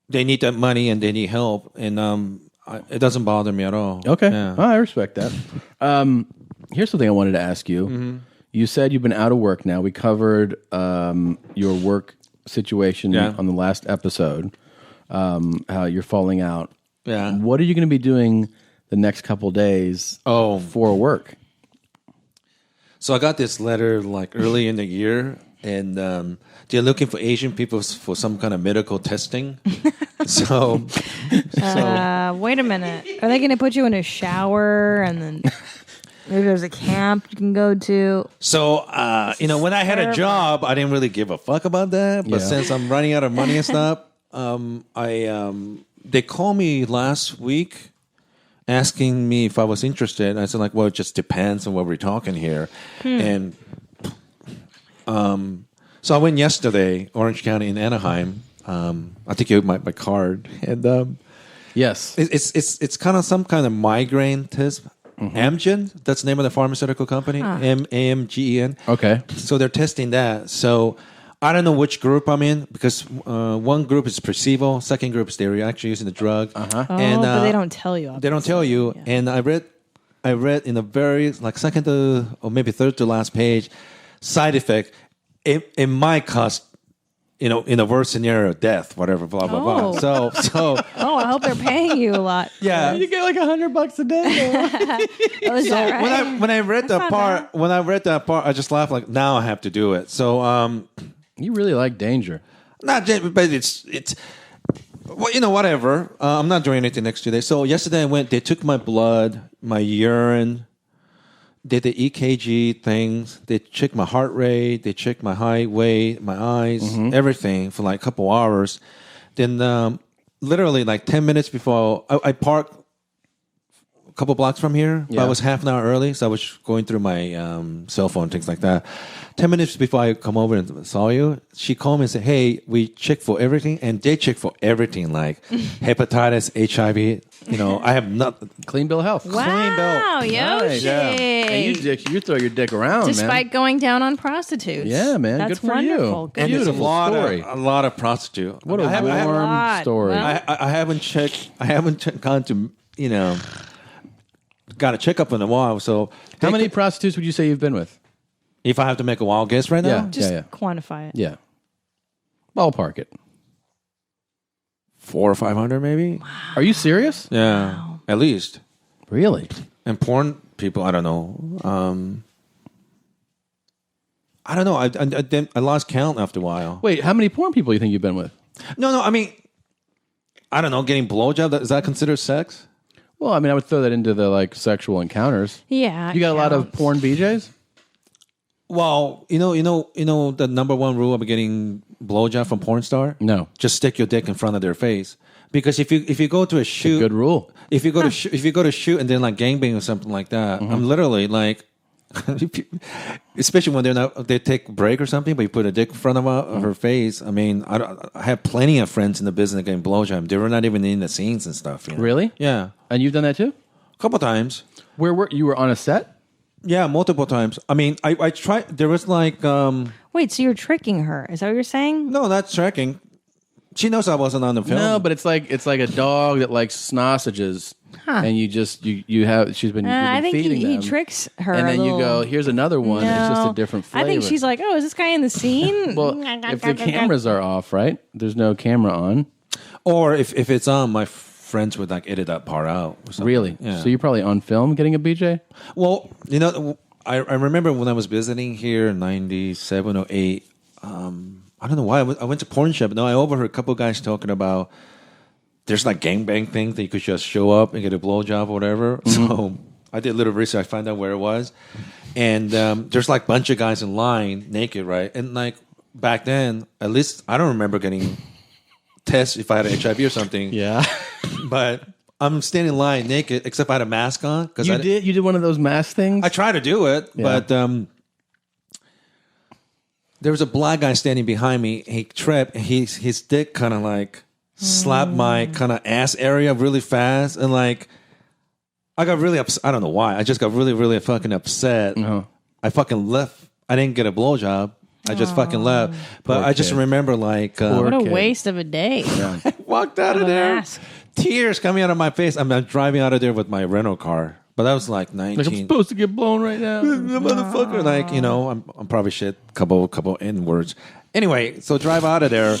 they need that money and they need help, and it doesn't bother me at all. Okay, yeah. I respect that. Here's something I wanted to ask you. Mm-hmm. You said you've been out of work now. We covered your work situation on the last episode, how you're falling out. Yeah. What are you going to be doing the next couple days for work? So I got this letter like early in the year, and they're looking for Asian people for some kind of medical testing. so wait a minute. Are they going to put you in a shower and then maybe there's a camp you can go to? So, when I had a job, I didn't really give a fuck about that. But since I'm running out of money and stuff, they called me last week asking me if I was interested. I said, like, well, it just depends on what we're talking here. And so I went yesterday, Orange County in Anaheim. I think you have my card. And yes, it's kind of some kind of migraine test. Amgen, that's the name of the pharmaceutical company. AMGEN. Okay. So they're testing that. So I don't know which group I'm in because one group is placebo, second group is they're actually using the drug. And, but they don't tell you. They don't tell you. Yeah. And I read in the very second to or maybe third to last page, side effect. It might cause, in a worst scenario, death, whatever, blah blah blah. So. I hope they're paying you a lot. Yeah, you get like $100 a day. Is that right? when I read that part, I just laughed like, now I have to do it. So you really like danger. Not, but it's well, whatever. I'm not doing anything next 2 days. So yesterday I went. They took my blood, my urine. Did the EKG things. They checked my heart rate. They checked my height, weight, my eyes, everything for like a couple hours. Then literally like 10 minutes before I parked a couple blocks from here. Yeah. I was half an hour early, so I was going through my cell phone, things like that. 10 minutes before I come over and saw you, she called me and said, hey, we check for everything. And they check for everything like hepatitis, HIV. I have nothing. Clean bill of health. Wow, Clean bill. Yoshi. Nice. Yeah. And you throw your dick around, despite going down on prostitutes. Yeah, man. That's good for wonderful. you. And Beautiful story. A lot of prostitute. What a warm story. Well, I haven't checked. I haven't gone to, got a checkup in a while. So how many prostitutes would you say you've been with? If I have to make a wild guess right now? Yeah. Just quantify it. Yeah. Ballpark it. 400 or 500 maybe? Wow. Are you serious? Yeah. Wow. At least. Really? And porn people, I don't know. I don't know. I lost count after a while. Wait, how many porn people do you think you've been with? No. I mean, I don't know. Getting blowjob, is that considered sex? Well, I mean, I would throw that into the sexual encounters. Yeah. You got a lot of porn BJs? Well, you know the number one rule of getting blowjob from porn star? No. Just stick your dick in front of their face. Because if you go to a shoot, good rule. If you go to shoot and then like gangbang or something like that, I'm literally like, especially when they take a break or something, but you put a dick in front of her face. I mean, I have plenty of friends in the business getting blowjob. They were not even in the scenes and stuff. Really? Yeah. And you've done that too? A couple times. Where were you? Were on a set? Yeah, multiple times. I mean, I tried. There was like. Wait, so you're tricking her? Is that what you're saying? No, not tracking. She knows I wasn't on the film. No, but it's like a dog that likes sausages, and you have she's been, I think feeding he them. tricks her, and then a you little. go, here's another one. It's just a different flavor. I think she's like, oh, is this guy in the scene? Well, if the cameras are off, right? There's no camera on. Or if it's on, my friends would like edit that part out. Or something. Really? Yeah. So you're probably on film getting a BJ? Well, I remember when I was visiting here in 97 or 8, I don't know why. I went to porn shop. No, I overheard a couple of guys talking about there's like gangbang things that you could just show up and get a blowjob or whatever. So I did a little research. I found out where it was. And there's like a bunch of guys in line naked, right? And like back then, at least I don't remember getting tests if I had HIV or something. Yeah. But I'm standing in line naked, except I had a mask on. You did one of those mask things? I tried to do it, but there was a black guy standing behind me. He tripped. His dick kind of like slapped my kind of ass area really fast, and like I got really upset. I don't know why. I just got really, really fucking upset. I fucking left. I didn't get a blowjob. I just fucking left. But I just remember like what a waste of a day. I walked out of there. Tears coming out of my face. I'm driving out of there with my rental car. But that was like 19. Like I'm supposed to get blown right now. Motherfucker. Like, you know, I'm probably shit. Couple N-words. Anyway, so drive out of there.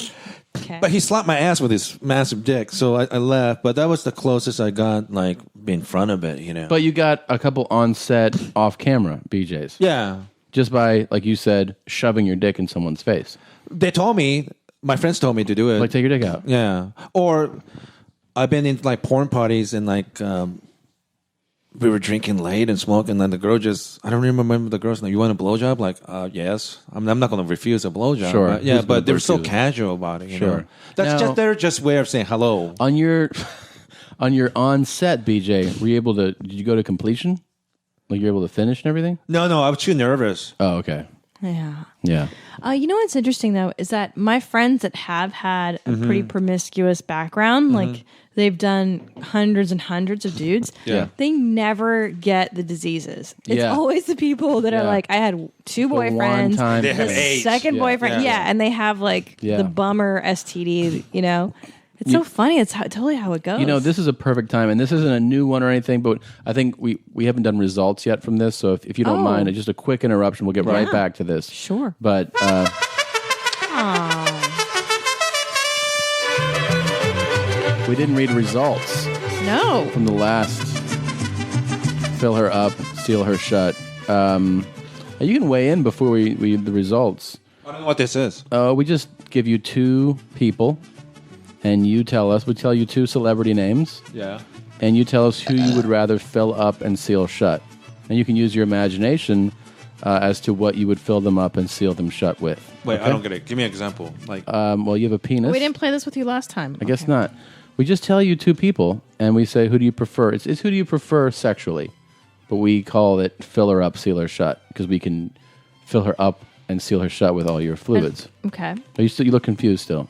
Okay. But he slapped my ass with his massive dick. So I left. But that was the closest I got, like, in front of it, you know. But you got a couple on-set, off-camera BJs. Yeah. Just by, like you said, shoving your dick in someone's face. They told me, my friends told me to do it. Like, take your dick out. Yeah. Or I've been in, like, porn parties and, like, we were drinking late and smoking, and the girl just, I don't remember the girl's name. You want a blowjob? Like, yes. I'm not going to refuse a blowjob. Sure. But, yeah, but they were so refuse? casual about it, you Sure. know. That's Now- just their just way of saying hello. On your on-set BJ, were you able to, did you go to completion? Like you're able to finish and everything? No, I was too nervous. Oh, okay. Yeah. Yeah. You know what's interesting though is that my friends that have had a pretty promiscuous background, like they've done hundreds and hundreds of dudes, they never get the diseases. It's Yeah. always the people that are like, I had two one boyfriends, time They thing. have the AIDS. second Yeah. boyfriend, and they have like Yeah. the bummer STD, you know? It's so funny. It's totally how it goes. You know, this is a perfect time, and this isn't a new one or anything, but I think we haven't done results yet from this, so if you don't mind, just a quick interruption. We'll get right back to this. Sure. But we didn't read results No. from the last Fill Her Up, Seal Her Shut. You can weigh in before we the results. I don't know what this is. We just give you two people, and you tell us. We tell you two celebrity names. Yeah. And you tell us who you would rather fill up and seal shut. And you can use your imagination as to what you would fill them up and seal them shut with. Wait, Okay? I don't get it. Give me an example. Like, Well, you have a penis. We didn't play this with you last time. I guess not. We just tell you two people, and we say, who do you prefer? It's who do you prefer sexually? But we call it fill her up, seal her shut, because we can fill her up and seal her shut with all your fluids. Okay. You look confused still.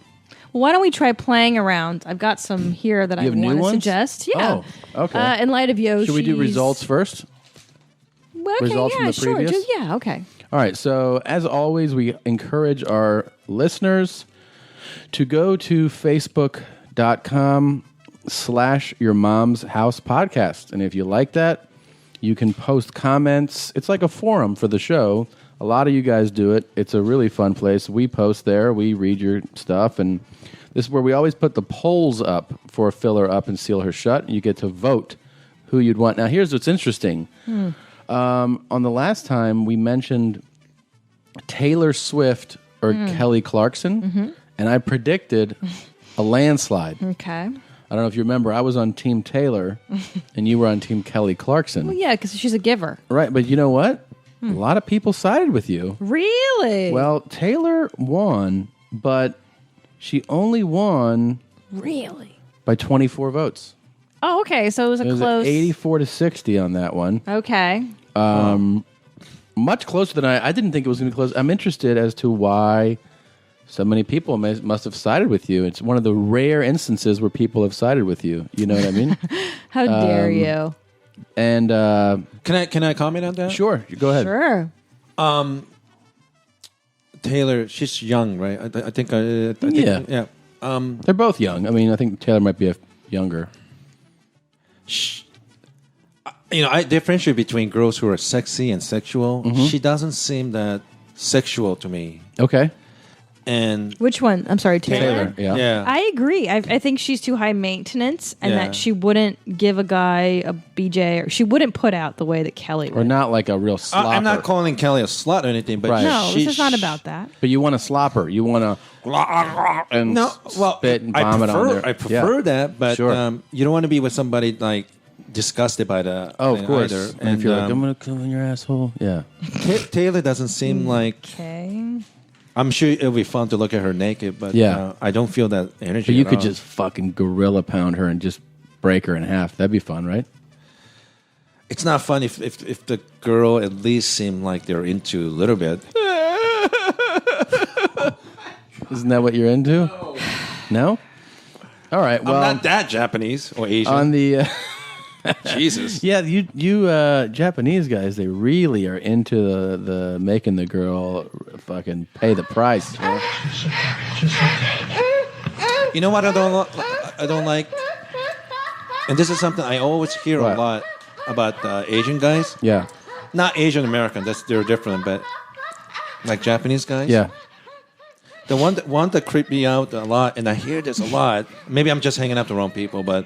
Well, why don't we try playing around? I've got some here that I have new want to ones? suggest. Yeah. Oh, okay. In light of Yoshi. Should we do results first? Well, okay, results from the sure. previous? Yeah, okay. All right. So, as always, we encourage our listeners to go to facebook.com/Your Mom's House Podcast. And if you like that, you can post comments. It's like a forum for the show. A lot of you guys do it. It's a really fun place. We post there. We read your stuff. And this is where we always put the polls up for Fill Her Up and Seal Her Shut. You get to vote who you'd want. Now, here's what's interesting. On the last time, we mentioned Taylor Swift or Kelly Clarkson. And I predicted a landslide. Okay. I don't know if you remember, I was on Team Taylor, and you were on Team Kelly Clarkson. Well, yeah, because she's a giver. Right, but you know what? A lot of people sided with you. Really? Well, Taylor won, but she only won Really? by 24 votes. Oh, okay. So it was a It was close. 84 to 60 on that one. Okay. Much closer than I didn't think it was going to be close. I'm interested as to why so many people must have sided with you. It's one of the rare instances where people have sided with you. You know what I mean? How dare you? And can I comment on that? sure, go ahead. Sure. Taylor, she's young, right? I think. Yeah. Yeah. They're both young. I mean, I think Taylor might be younger. You know, I differentiate between girls who are sexy and sexual. She doesn't seem that sexual to me. Okay. And Which one? I'm sorry, Taylor. Yeah. yeah. I agree. I think she's too high maintenance, and Yeah. that she wouldn't give a guy a BJ, or she wouldn't put out the way that Kelly would. Or not like a real slopper. I'm not calling Kelly a slut or anything, but Right. No, she, this is not about that. But you want a slopper. You want to and No, well, spit and I vomit prefer, on there. I prefer that, but Sure. you don't want to be with somebody like disgusted by the. Oh, of thing course. either. And if you're like, I'm going to come in your asshole. Yeah. Taylor doesn't seem like. Okay. I'm sure it'll be fun to look at her naked, but Yeah. I don't feel that energy. But you at could all. just fucking gorilla pound her and just break her in half. That'd be fun, right? It's not fun if the girl at least seemed like they're into a little bit. Isn't that what you're into? No? All right. Well, I'm not that Japanese or Asian. on the Jesus. yeah, you Japanese guys, they really are into the making the girl fucking pay the price. You know? You know what I don't like? And this is something I always hear What? a lot about Asian guys. Yeah, Not Asian American. They're different, but like Japanese guys. yeah. The one that creeped me out a lot, and I hear this a lot. Maybe I'm just hanging out with the wrong people, but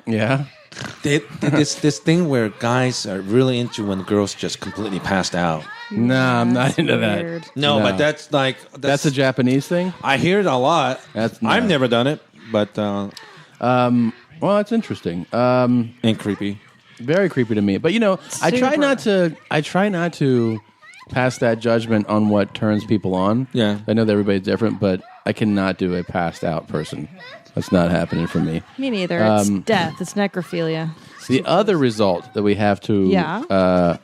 Yeah. this thing where guys are really into when girls just completely passed out. No, I'm not into Weird. that. No, No. but that's like That's a Japanese thing? I hear it a lot. That's I've no. never done it, but Well, it's interesting. and creepy. Very creepy to me. But you know, I try not to pass that judgment on what turns people on. Yeah. I know that everybody's different, but I cannot do a passed out person. That's not happening for me. Me neither. It's death. It's necrophilia. The other result that we have to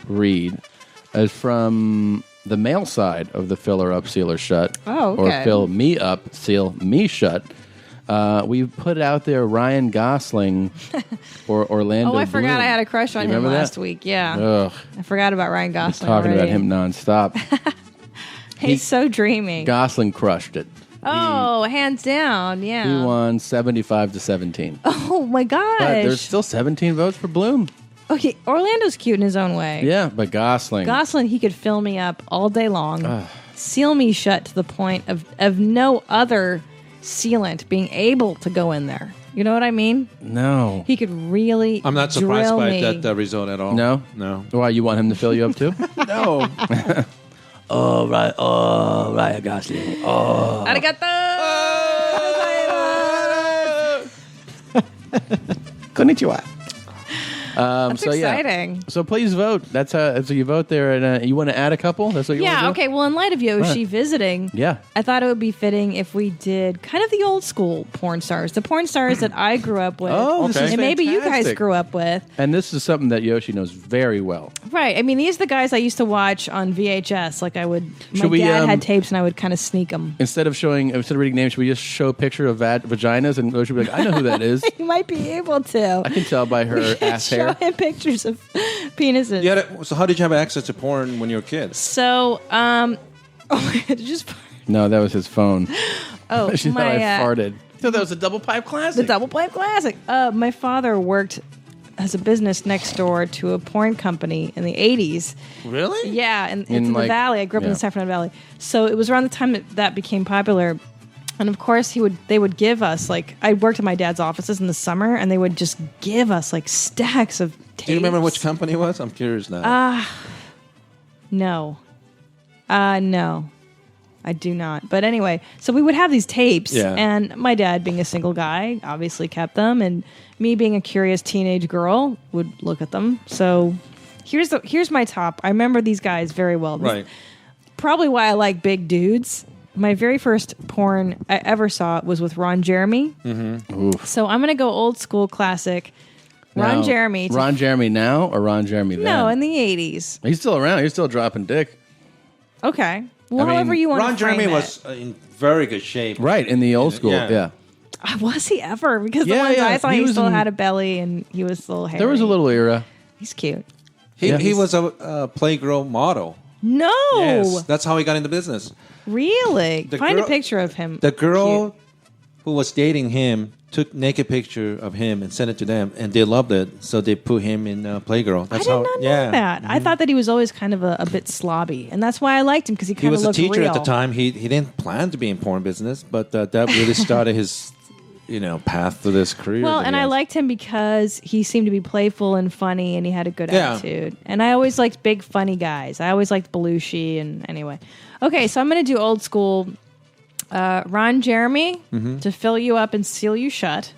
read is from the male side of the filler up, sealer shut. Oh, okay. Or fill me up, seal me shut. We put out there Ryan Gosling or Orlando Oh, I forgot Bloom. I had a crush on You him remember last that? week. Yeah. Ugh, I forgot about Ryan Gosling. talking about already. him nonstop. He's so dreamy. Gosling crushed it. Oh, hands down. He Yeah. won 75-17. Oh, my gosh. But there's still 17 votes for Bloom. Okay, Orlando's cute in his own way. Yeah, but Gosling. Gosling, he could fill me up all day long, seal me shut to the point of no other sealant being able to go in there. You know what I mean? No. He could really I'm not surprised drill by me. that result at all. No? No. Why, you want him to fill you up too? No. Oh, Ryan Gosling. Oh. Arigato! Konnichiwa. That's so, yeah. exciting. So please vote. That's how you vote there. And you want to add a couple? That's what you want to Yeah, do? okay. Well, in light of Yoshi Right. visiting, Yeah. I thought it would be fitting if we did kind of the old school porn stars, the porn stars that I grew up with. Oh, this is and maybe you guys fantastic. grew up with. And this is something that Yoshi knows very well. Right. I mean, these are the guys I used to watch on VHS. Like my Should we, dad had tapes and I would kind of sneak them. Instead of reading names, should we just show a picture of vaginas and Yoshi will be like, I know who that is. You might be able to. I can tell by her ass Show hair. him pictures of penises. So how did you have access to porn when you were a kid? So, just No, that was his phone. oh, She thought I my farted. So that was a double pipe classic. the double pipe classic. My father worked as a business next door to a porn company in the 80s. Really? Yeah, and In, it's in the like- Valley. I grew up in yeah. the San Fernando Valley. So it was around the time that became popular. And of course, they would give us, like, I worked in my dad's offices in the summer, and they would just give us, like, stacks of tapes. Do you remember which company it was? I'm curious now. No. No. I do not. But anyway, so we would have these tapes, Yeah. and my dad, being a single guy, obviously kept them, and me being a curious teenage girl would look at them. So here's my top. I remember these guys very well. Right. Probably why I like big dudes. My very first porn I ever saw was with Ron Jeremy. Oof. So I'm going to go old school classic. Ron Now, Jeremy. Ron Jeremy now or Ron Jeremy then? No, in the 80s. He's still around. He's still dropping dick. Okay. Well, I mean, however you want Ron to frame Jeremy it. was in very good shape. Right, in the old school. Yeah. Yeah. Was he ever? Because the Yeah, ones yeah. I saw, He he was still in- had a belly and he was still hairy. There was a little era. He's cute. Yeah. He was a Playgirl model. No, Yes, that's how he got into business. really. The Find a girl- picture of him. The girl Cute. who was dating him took naked picture of him and sent it to them, and they loved it, so they put him in Playgirl. I That's did how. not know yeah. that. I thought that he was always kind of a bit slobby, and that's why I liked him because he He kind of was a looked teacher real. at the time. He didn't plan to be in porn business, but that really started his path to this career. Well, that and he I has. liked him because he seemed to be playful and funny, and he had a good Yeah. attitude. And I always liked big, funny guys. I always liked Belushi. And anyway, okay, so I'm going to do old school. Ron Jeremy Mm-hmm. to fill you up and seal you shut,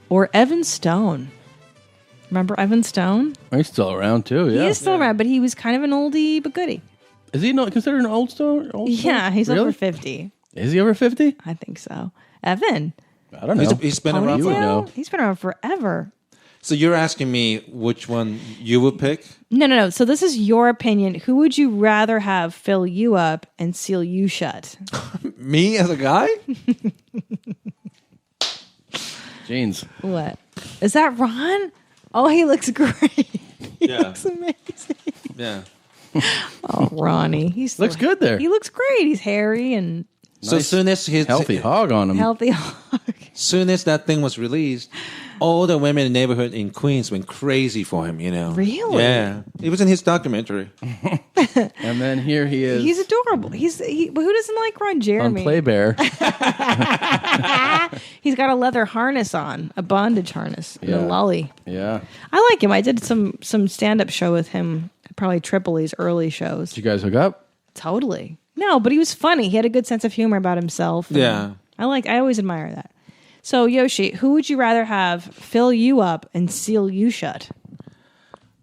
or Evan Stone. Remember Evan Stone? He's still around too. Yeah. He is still around, but he was kind of an oldie but goodie. Is he not considered an old stone? Yeah, he's really? over 50. Is he over 50? I think so. Evan. I don't know. He's been around. You would know. He's been around forever. So you're asking me which one you would pick? No. So this is your opinion. Who would you rather have fill you up and seal you shut? Me as a guy? Jeans. What? Is that Ron? Oh, he looks great. He Yeah. looks amazing. Yeah. Oh, Ronnie. He's Looks good there. He looks great. He's hairy and So soon as his Healthy hog on him. healthy hog. soon as that thing was released, all the women in the neighborhood in Queens went crazy for him, you know. Really? Yeah. It was in his documentary. And then here he is He's adorable. Who doesn't like Ron on Jeremy? Play Bear. He's got a leather harness on, a bondage harness, and Yeah. a lolly. Yeah. I like him. I did some stand-up show with him, probably Tripoli's early shows. Did you guys hook up? Totally. No, but he was funny. He had a good sense of humor about himself. and Yeah. I always admire that. So, Yoshi, who would you rather have fill you up and seal you shut?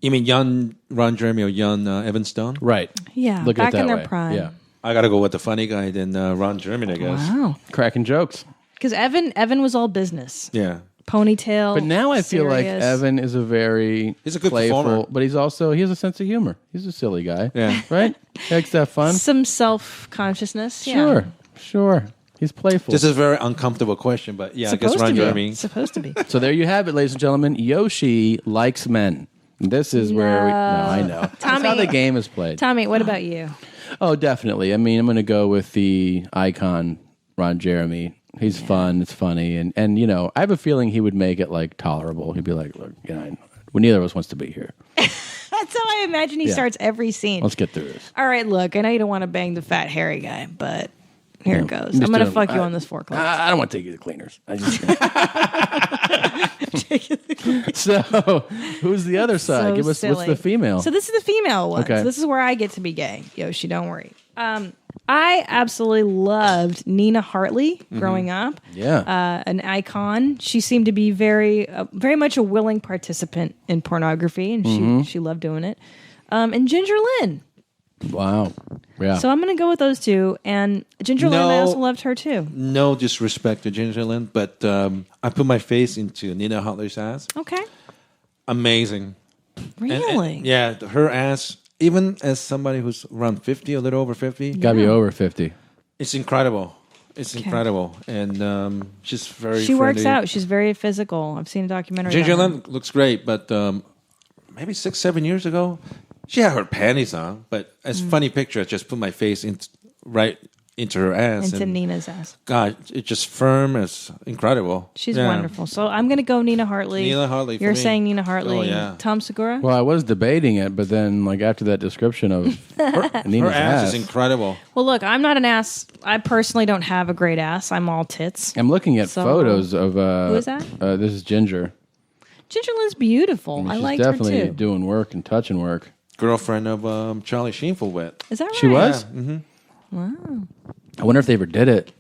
You mean young Ron Jeremy or young Evan Stone? Right. Yeah, Look at back it that in their way. prime. Yeah. I got to go with the funny guy than Ron Jeremy, I guess. Wow. Cracking jokes. Because Evan was all business. Yeah. Ponytail. But now I feel like serious. Evan is a very He's a good playful, performer. but he has a sense of humor. He's a silly guy. Yeah. Right? He likes to have fun. Some self-consciousness. Yeah. Sure. He's playful. This is a very uncomfortable question, but yeah, I guess Ron Jeremy. Supposed to be. So there you have it, ladies and gentlemen. Yoshi likes men. This is where we. No, I know. That's how Tommy- the game is played. Tommy, what about you? Oh, definitely. I mean, I'm going to go with the icon, Ron Jeremy. He's fun. It's funny. And you know, I have a feeling he would make it like tolerable. He'd be like, look, you know, well, neither of us wants to be here. That's how I imagine he Yeah. starts every scene. Let's get through this. All right, look, I know you don't want to bang the fat, hairy guy, but here it goes. Just I'm going to do it. fuck you on this forklift. I don't want to take you to cleaners. I just. So, who's the other side? So Give us silly. what's the female? So this is the female one. Okay. So this is where I get to be gay. Yoshi, don't worry. I absolutely loved Nina Hartley growing up. Yeah. An icon. She seemed to be very much a willing participant in pornography, and she loved doing it. And Ginger Lynn. Wow. Yeah. So I'm going to go with those two. And Ginger Lynn, I also loved her too. No disrespect to Ginger Lynn, but I put my face into Nina Hartley's ass. Okay. Amazing. Really? And, yeah, her ass, even as somebody who's around 50, a little over 50, Gotta be over 50. it's incredible. It's incredible. And she's very She works friendly. out. She's very physical. I've seen a documentary. Ginger on her. Lynn looks great, but maybe 6-7 years ago, she had her panties on. But as funny picture, I just put my face right into her ass. Into and Nina's ass. God, it's just firm. It's incredible. She's Yeah. wonderful. So I'm going to go Nina Hartley. Nina Hartley for You're me. saying Nina Hartley. Oh, yeah. Tom Segura? Well, I was debating it, but then, like, after that description of Nina's Her ass is incredible. Well, look, I'm not an ass. I personally don't have a great ass. I'm all tits. I'm looking at So, photos of. who is that? This is Ginger. Ginger Lynn's beautiful. I She's liked her definitely too. doing work and touching work. Girlfriend of Charlie Sheen for wet. Is that right? She was? Mm-hmm. Wow. I wonder if they ever did it.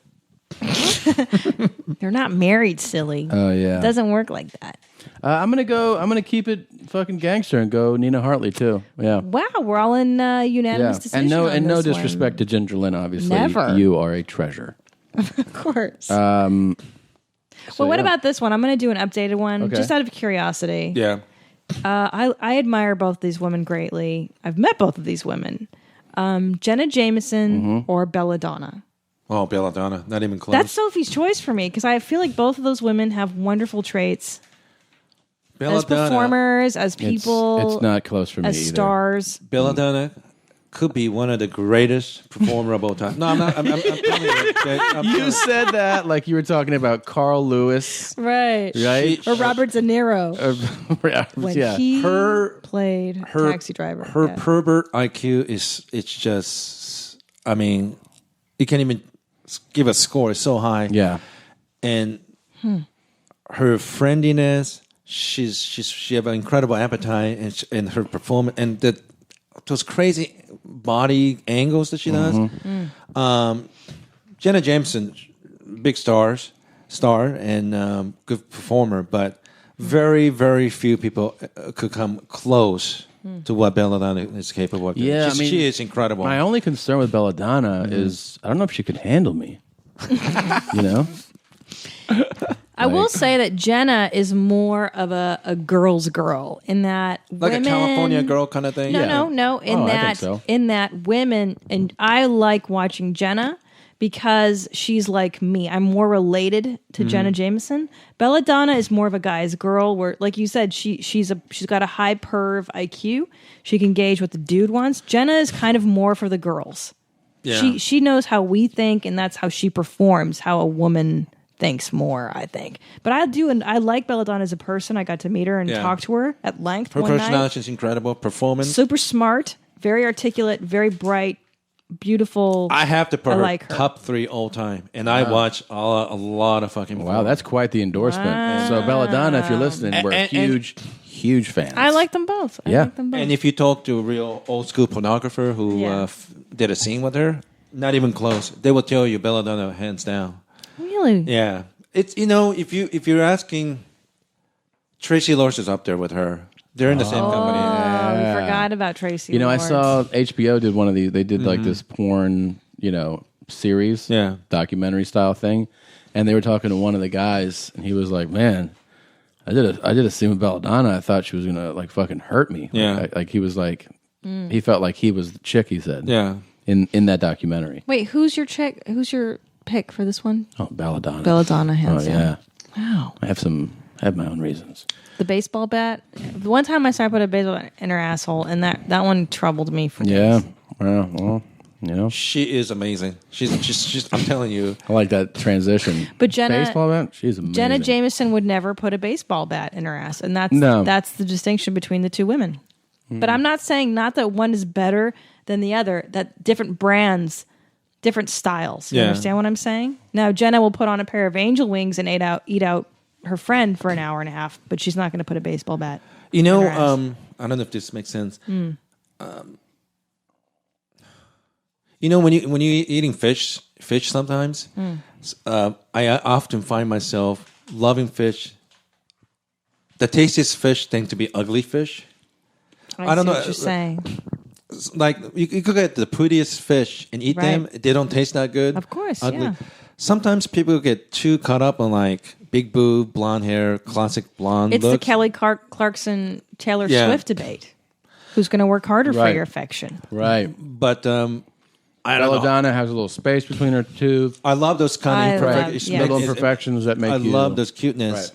They're not married, silly. Oh, yeah. It doesn't work like that. I'm gonna keep it fucking gangster and go Nina Hartley too. Yeah, Wow, we're all in unanimous decision. and no on this disrespect to Ginger Lynn. Obviously, Never. you are a treasure. one. Of course. So, well, what yeah. about this one? I'm going to do an updated one Okay. just out of curiosity. Yeah. I admire both these women greatly. I've met both of these women. Jenna Jameson or Belladonna. Oh, Belladonna. Not even close. That's Sophie's choice for me because I feel like both of those women have wonderful traits as performers, as people, It's not close for me as either. stars. Belladonna could be one of the greatest performer of all time. No, I'm not. I'm telling you. Okay? You said that like you were talking about Carl Lewis, Right. right? Or Robert De Niro when yeah. he Her- played her Taxi Driver. Her Yeah. pervert IQ it's just. I mean, you can't even give a score. It's so high. Yeah. And her friendliness. She have an incredible appetite and her performance and those crazy body angles that she does. Jenna Jameson, big star and good performer, but very, very few people could come close to what Belladonna is capable of doing. Yeah, I mean, she is incredible. My only concern with Belladonna is I don't know if she could handle me. You know? I will say that Jenna is more of a girl's girl in that Like women, a California girl kind of thing? No. In that women, and I like watching Jenna because she's like me. I'm more related to Jenna Jameson. Belladonna is more of a guy's girl, where, like you said, she's got a high perv IQ. She can gauge what the dude wants. Jenna is kind of more for the girls. Yeah. She knows how we think, and that's how she performs. How a woman thinks more, I think. But I do, and I like Belladonna as a person. I got to meet her and talk to her at length. Her one personality night. is incredible. Performance. Super smart, very articulate, very bright, beautiful. I have to put her like her. top 3 all time, and I watch a lot of fucking. Wow, that's quite the endorsement. So Belladonna, if you're listening, we're huge fans. I like them both. I like them both. And if you talk to a real old school pornographer who did a scene with her, not even close, they will tell you Belladonna hands down. Really? Yeah, it's if you're asking, Tracy Lords is up there with her. They're in the same company. Oh, we forgot about Tracy. I Lords. saw HBO did one of these. They did like this porn, series, documentary style thing, and they were talking to one of the guys, and he was like, "Man, I did a scene with Belladonna. I thought she was gonna like fucking hurt me. Yeah, like he was like, he felt like he was the chick. He said, in that documentary. Wait, who's your chick? Who's your pick for this one? Oh, Belladonna. Belladonna, hands down. Yeah. Wow. I have my own reasons. The baseball bat. The one time I saw her put a baseball bat in her asshole, and that one troubled me for days. Well, she is amazing. She's. I'm telling you, I like that transition. But Jenna, baseball bat, she's amazing. Jenna Jameson would never put a baseball bat in her ass, and that's the distinction between the two women. But I'm not saying not that one is better than the other. That different brands, different styles. You understand what I'm saying? Now Jenna will put on a pair of angel wings and eat out her friend for an hour and a half, but she's not going to put a baseball bat. I don't know if this makes sense. When you're eating fish sometimes, I often find myself loving fish. The tastiest fish tend to be ugly fish. I don't know what you're saying. Like you could get the prettiest fish and eat them; they don't taste that good. Of course, ugly. yeah. Sometimes people get too caught up on like big boob, blonde hair, classic blonde. It's looks. the Kelly Clarkson Taylor Swift debate. Who's going to work harder for your affection? Right. But Belladonna has a little space between her teeth. I love those kind of little imperfections that make I you. love those cuteness.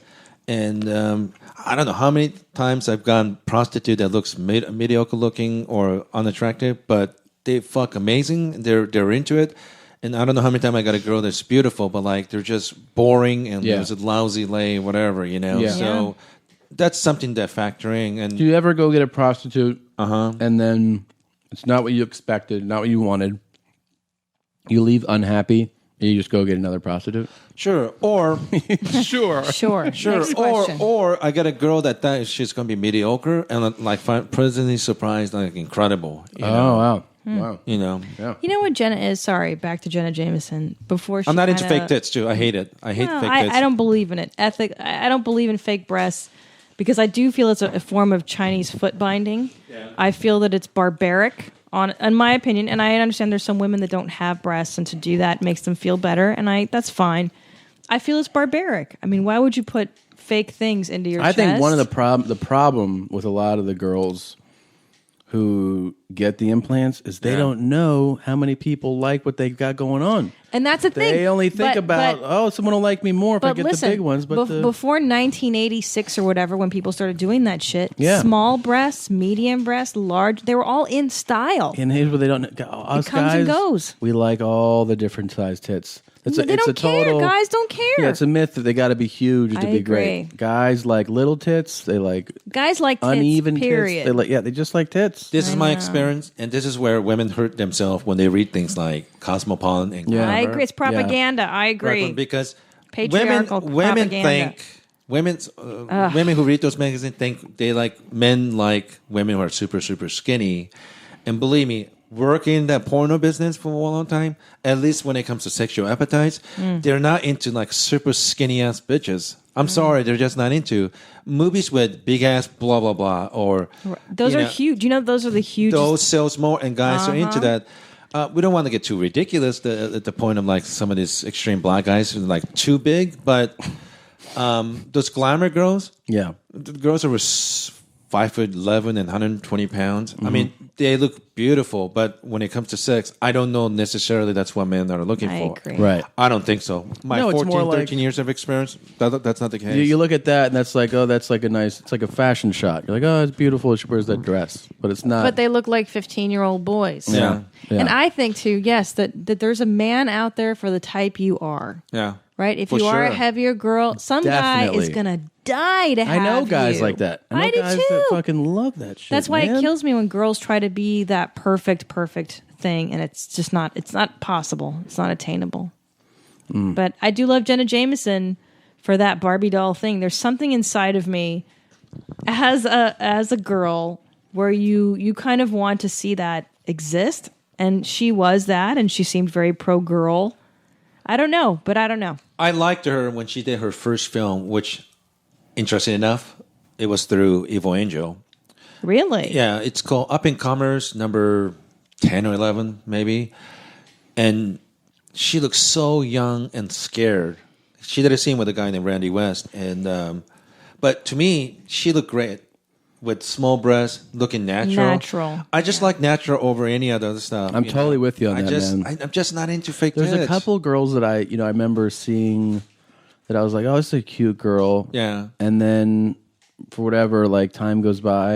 And I don't know how many times I've gone prostitute that looks mediocre looking or unattractive, but they fuck amazing. They're into it. And I don't know how many times I got a girl that's beautiful, but like they're just boring and there's a lousy lay, whatever, Yeah. So that's something to factor in. And do you ever go get a prostitute and then it's not what you expected, not what you wanted? You leave unhappy and you just go get another prostitute? Sure. Or Sure. Next question. Or I get a girl that thinks she's going to be mediocre and like pleasantly surprised, like incredible. Wow. Wow. You know what Jenna is? Sorry, back to Jenna Jameson. Before she I'm not into fake tits too. I hate it. I hate fake tits. I don't believe in it. I don't believe in fake breasts because I do feel it's a form of Chinese foot binding. Yeah. I feel that it's barbaric, in my opinion, and I understand there's some women that don't have breasts, and to do that makes them feel better, and that's fine. I feel it's barbaric. I mean, why would you put fake things into your chest? I think one of the problem with a lot of the girls who get the implants is they don't know how many people like what they've got going on. And that's the thing. They only think about, someone will like me more if I get the big ones. But before 1986 or whatever, when people started doing that shit, small breasts, medium breasts, large, they were all in style. And here's what they don't know. Us it comes guys, and goes. We like all the different size tits. They don't care. Guys don't care. Yeah, it's a myth that they got to be huge to be agree. great. Guys like little tits. They like guys like tits, uneven period. tits. They just like tits. This is my experience, and this is where women hurt themselves when they read things like Cosmopolitan and Glamour. I agree. It's propaganda. I agree. Because patriarchal women propaganda. women who read those magazines think they like men like women who are super, super skinny. And believe me, working in that porno business for a long time, at least when it comes to sexual appetites, they're not into like super skinny ass bitches. I'm sorry, they're just not into movies with big ass blah blah blah or those are huge. You know, those are the hugest. Those sells more, and guys are into that. We don't want to get too ridiculous at the point of like some of these extreme black guys who are like too big, but Those glamour girls, Yeah. the girls that were 5'11" and 120 pounds. I mean, they look beautiful, but when it comes to sex, I don't know necessarily that's what men are looking I for. agree. Right. I don't think so. My No, it's 14, more like- 13 years of experience, that's not the case. You look at that and that's like, oh, that's like a nice, it's like a fashion shot. You're like, oh, it's beautiful. She wears that dress, but it's not. But they look like 15-year-old boys. Yeah. Yeah. And I think too, yes, that there's a man out there for the type you are. Yeah. Right? If For you are a sure. heavier girl, some guy Definitely. is gonna die to I have know guys you. like that. I know do guys too. that fucking love that shit. That's why man. it kills me when girls try to be that perfect thing, and it's just not. It's not possible. It's not attainable. But I do love Jenna Jameson for that Barbie doll thing. There's something inside of me as a girl where you kind of want to see that exist, and she was that, and she seemed very pro girl. I don't know, but I don't know. I liked her when she did her first film, which, interesting enough, it was through Evil Angel. Really? Yeah, it's called Up in Commerce, number 10 or 11, maybe. And she looks so young and scared. She did a scene with a guy named Randy West. And but to me, she looked great with small breasts, looking natural. Natural. I just like natural over any other stuff. I'm totally with you on that, man. I'm just not into fake There's tits. a couple girls that I remember seeing that I was like, oh, this is a cute girl. Yeah. And then for whatever, like time goes by,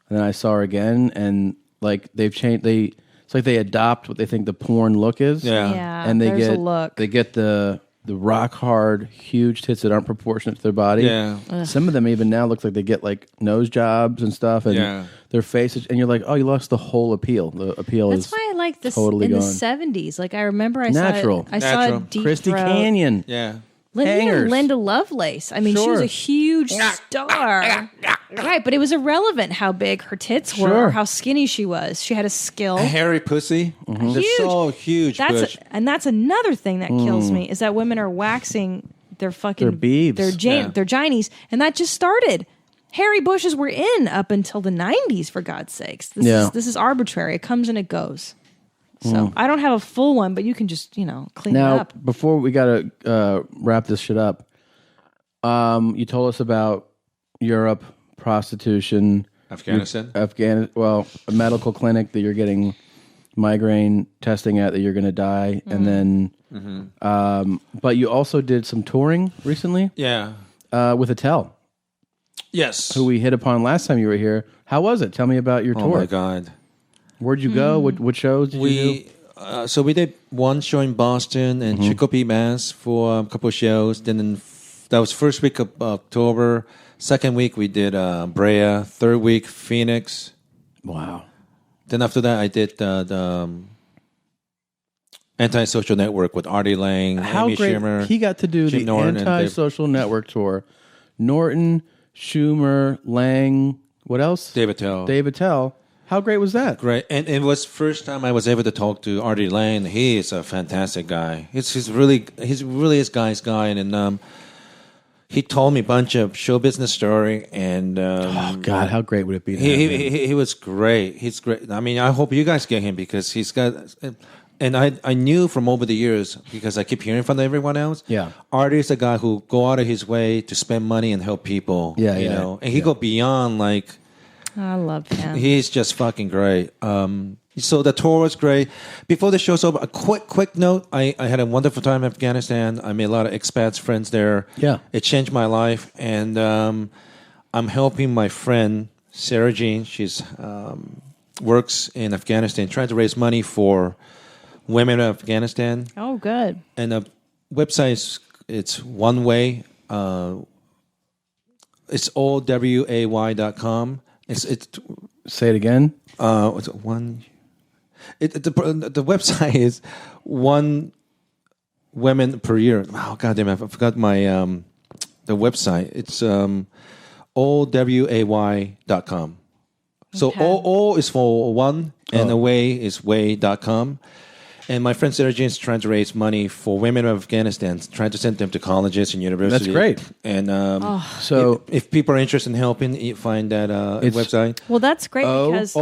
and then I saw her again, and like they've changed. It's like they adopt what they think the porn look is. Yeah. Yeah. And they there's get a look. they get the rock hard, huge tits that aren't proportionate to their body. Yeah. Some of them even now look like they get like nose jobs and stuff, and Yeah. their faces, and you're like, oh, you lost the whole appeal. The appeal That's is why I like this totally in gone. the 70s. Like I remember I Natural. saw a Natural. deep Christy throat. Canyon. Yeah. Hangers. Linda Lovelace. I mean, she was Sure. a huge star. Right, but it was irrelevant how big her tits were Sure. or how skinny she was. She had a skill. Hairy pussy. They're so huge. Bush. That's another thing that kills me is that women are waxing their fucking Their beeves. their ginies, and that just started. Hairy bushes were in up until the 90s, for God's sakes. This is arbitrary. It comes and it goes. So I don't have a full one, but you can just clean it Now, up. before we gotta wrap this shit up, you told us about Europe, prostitution, Afghanistan. a medical clinic that you're getting migraine testing at that you're gonna die, and then, but you also did some touring recently Yeah. with Attell, Yes. who we hit upon last time you were here. How was it? Tell me about your Oh tour. my God. Where'd you go? What shows did you do? So we did one show in Boston and Chicopee, Mass for a couple of shows. Then that was first week of October. Second week we did Brea. Third week Phoenix. Wow. Then after that I did the Antisocial Network with Artie Lang, How Amy great Schumer. he got to do Jim the Norton, and Dave- Anti-Social Network tour. Norton, Schumer, Lang, what else? Dave Attell. Dave Attell. How great was that? Great, and it was first time I was able to talk to Artie Lang. He is a fantastic guy. He's really this guy's guy, and he told me a bunch of show business story. And Oh God, how great would it be? To have him? he was great. He's great. I mean, I hope you guys get him because he's got. And I knew from over the years because I keep hearing from everyone else. Yeah. Artie is a guy who go out of his way to spend money and help people. Yeah, you yeah, know, and he go beyond like. I love him. He's just fucking great. So the tour was great. Before the show's over, a quick note. I had a wonderful time in Afghanistan. I made a lot of expats friends there. Yeah. It changed my life. And I'm helping my friend, Sarah Jean. She's works in Afghanistan, trying to raise money for women in Afghanistan. Oh, good. And the website it's one way. It's allway.com. It's Say it again. what's it, one? The website is one women per year. Oh God damn! I forgot my the website. It's allway.com. So Okay. all is for one and away is way.com. And my friend Sarah Jane is trying to raise money for women of Afghanistan, trying to send them to colleges and universities. That's great. And So if people are interested in helping, you find that website. Well, that's great because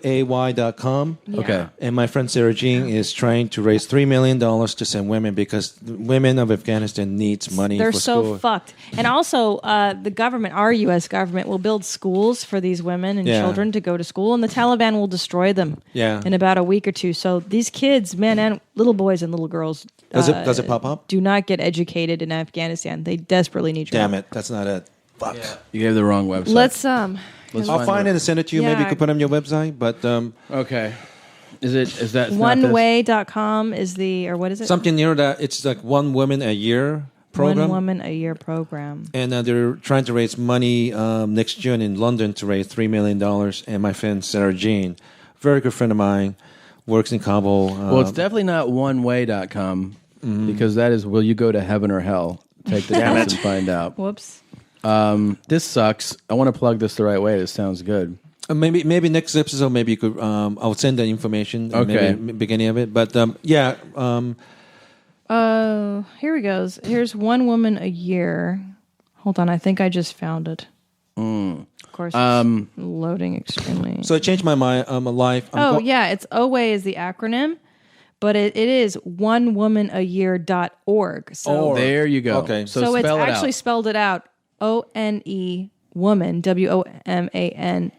OWAY.com. okay. And my friend Sarah Jean is trying to raise $3 million to send women because women of Afghanistan needs money they're for so school. fucked. And also, the government, our U.S. government, will build schools for these women and children to go to school, and the Taliban will destroy them in about a week or two. So these kids, men and little boys and little girls, Does it pop up? do not get educated in Afghanistan. They desperately need your Damn help. it, that's not it. Fuck. You gave the wrong website. Let's I'll find it and send it to you. Yeah. Maybe you could put it on your website. But Okay. Is that it's not this? oneway.com is the, or what is it? something near that. It's like one woman a year program. 1 woman a year program. And they're trying to raise money next June in London to raise $3 million. And my friend Sarah Jean, very good friend of mine, works in Kabul. Well, it's definitely not oneway.com because that is will you go to heaven or hell? Take the test and find out. Whoops. This sucks. I want to plug this the right way. This sounds good. Maybe next episode, maybe you could. I'll send the information. Okay. Maybe beginning of it, but Here we goes. Here's 1 woman a year. Hold on, I think I just found it. Of course, it's loading extremely. So it changed my mind. My life. It's OWAY is the acronym, but it is onewoman-a-year.org. So There you go. Okay. So it's spell it actually out. spelled it out. ONE woman WOMANA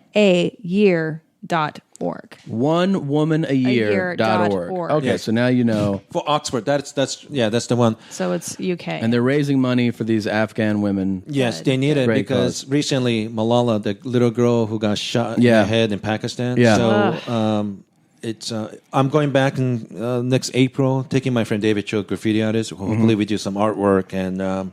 year.org. Onewoman-a-year.org. Okay, Yes. so now you know. for Oxford. That's the one. So it's UK. And they're raising money for these Afghan women. Yes, they need it Great because recently Malala, the little girl who got shot in Yeah. the head in Pakistan. Yeah. So it's I'm going back in next April, taking my friend David Cho, graffiti artist. Hopefully we do some artwork and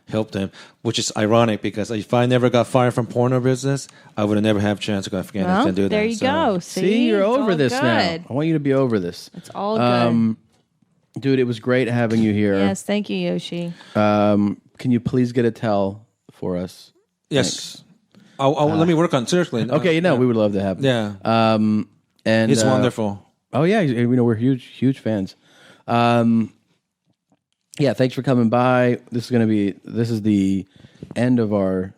help them, which is ironic because if I never got fired from porno business, I would have never have a chance to go to Afghanistan and do that. there you go. See, you're It's over all this good. now. I want you to be over this. It's all good. Dude, it was great having you here. Yes, thank you, Yoshi. Can you please get a tell for us? Yes. Let me work on it. Seriously. Okay, we would love to have you. Yeah. And It's wonderful. Oh yeah, we're huge fans. Yeah, thanks for coming by. This is the end of our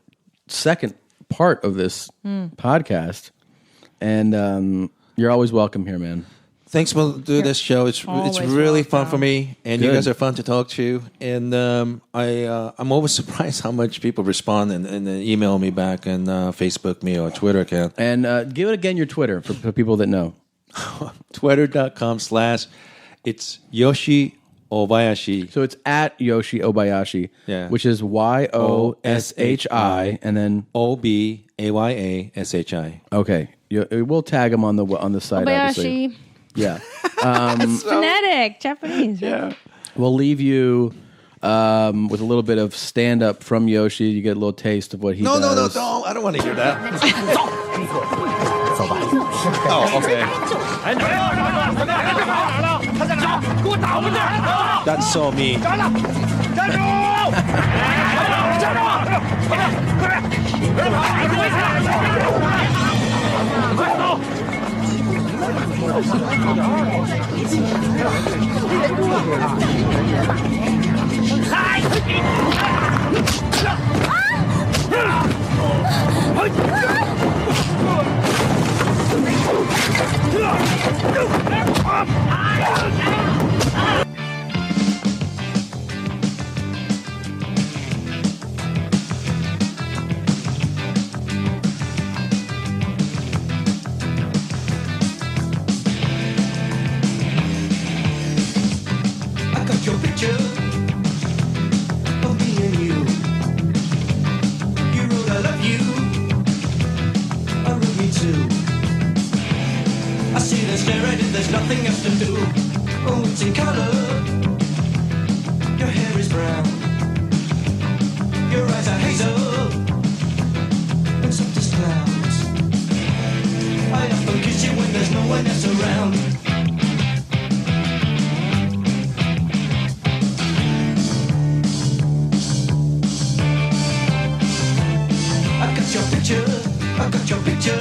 second part of this podcast, and you're always welcome here, man. Thanks for doing this show. It's always really fun welcome. for me, and you Good. guys are fun to talk to. And I'm always surprised how much people respond and email me back and Facebook me or Twitter account. And give it again your Twitter for people that know. Twitter.com/ it's Yoshi Obayashi. So it's at Yoshi Obayashi, Yeah. which is YOSHI, and then OBAYASHI. okay, we'll tag him on the site. Obviously. Obayashi. Yeah, Phonetic, Japanese. Yeah. we'll leave you with a little bit of stand up from Yoshi. You get a little taste of what he does. No, don't. I don't want to hear that. Oh, okay. That's so mean. I got your picture of me and you. You wrote I love you. I wrote me too. I see the stare at it, there's nothing else to do. Oh, it's in color. Your hair is brown. Your eyes are hazel. And soft as clouds. I often kiss you when there's no one else around. I got your picture.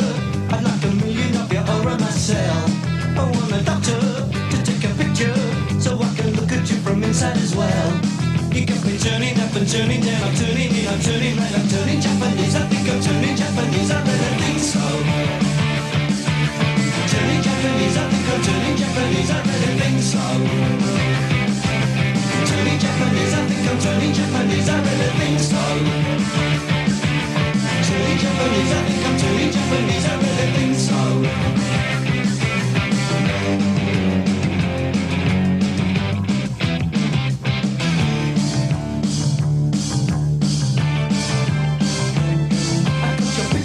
I'd like a million of you all around myself. I want a doctor to take turning red, I'm turning Japanese. I think I'm turning Japanese, I really think so. Turning Japanese, I think I'm turning Japanese, I really think so. Turning Japanese, I think I'm turning Japanese, I really think so. Turning Japanese, I think I'm turning Japanese, I really think so.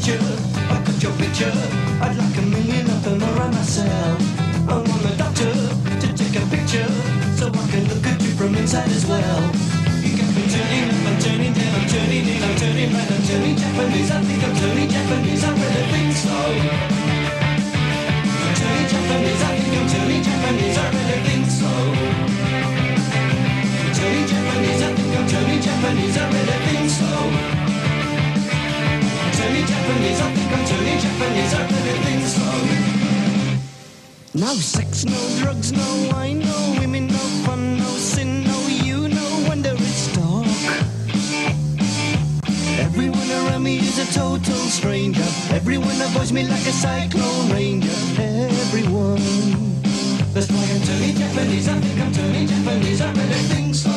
I got your picture. I'd like $1 million of them around myself. I want the doctor to take a picture so I can look at you from inside as well. You got me turning up, I'm turning down, I'm turning in, I'm turning right, I'm turning Japanese. I think I'm turning Japanese, I really think so. I'm turning Japanese, I think I'm turning Japanese, I really think so. Turning Japanese, I think I'm turning Japanese, I really think so. Turning Japanese, I think I'm turning Japanese, I really think so. No sex, no drugs, no wine, no women, no fun, no sin, no you, no wonder it's dark. Everyone around me is a total stranger. Everyone avoids me like a cyclone ranger. Everyone. That's why I'm turning Japanese, I think I'm turning Japanese, I really think so.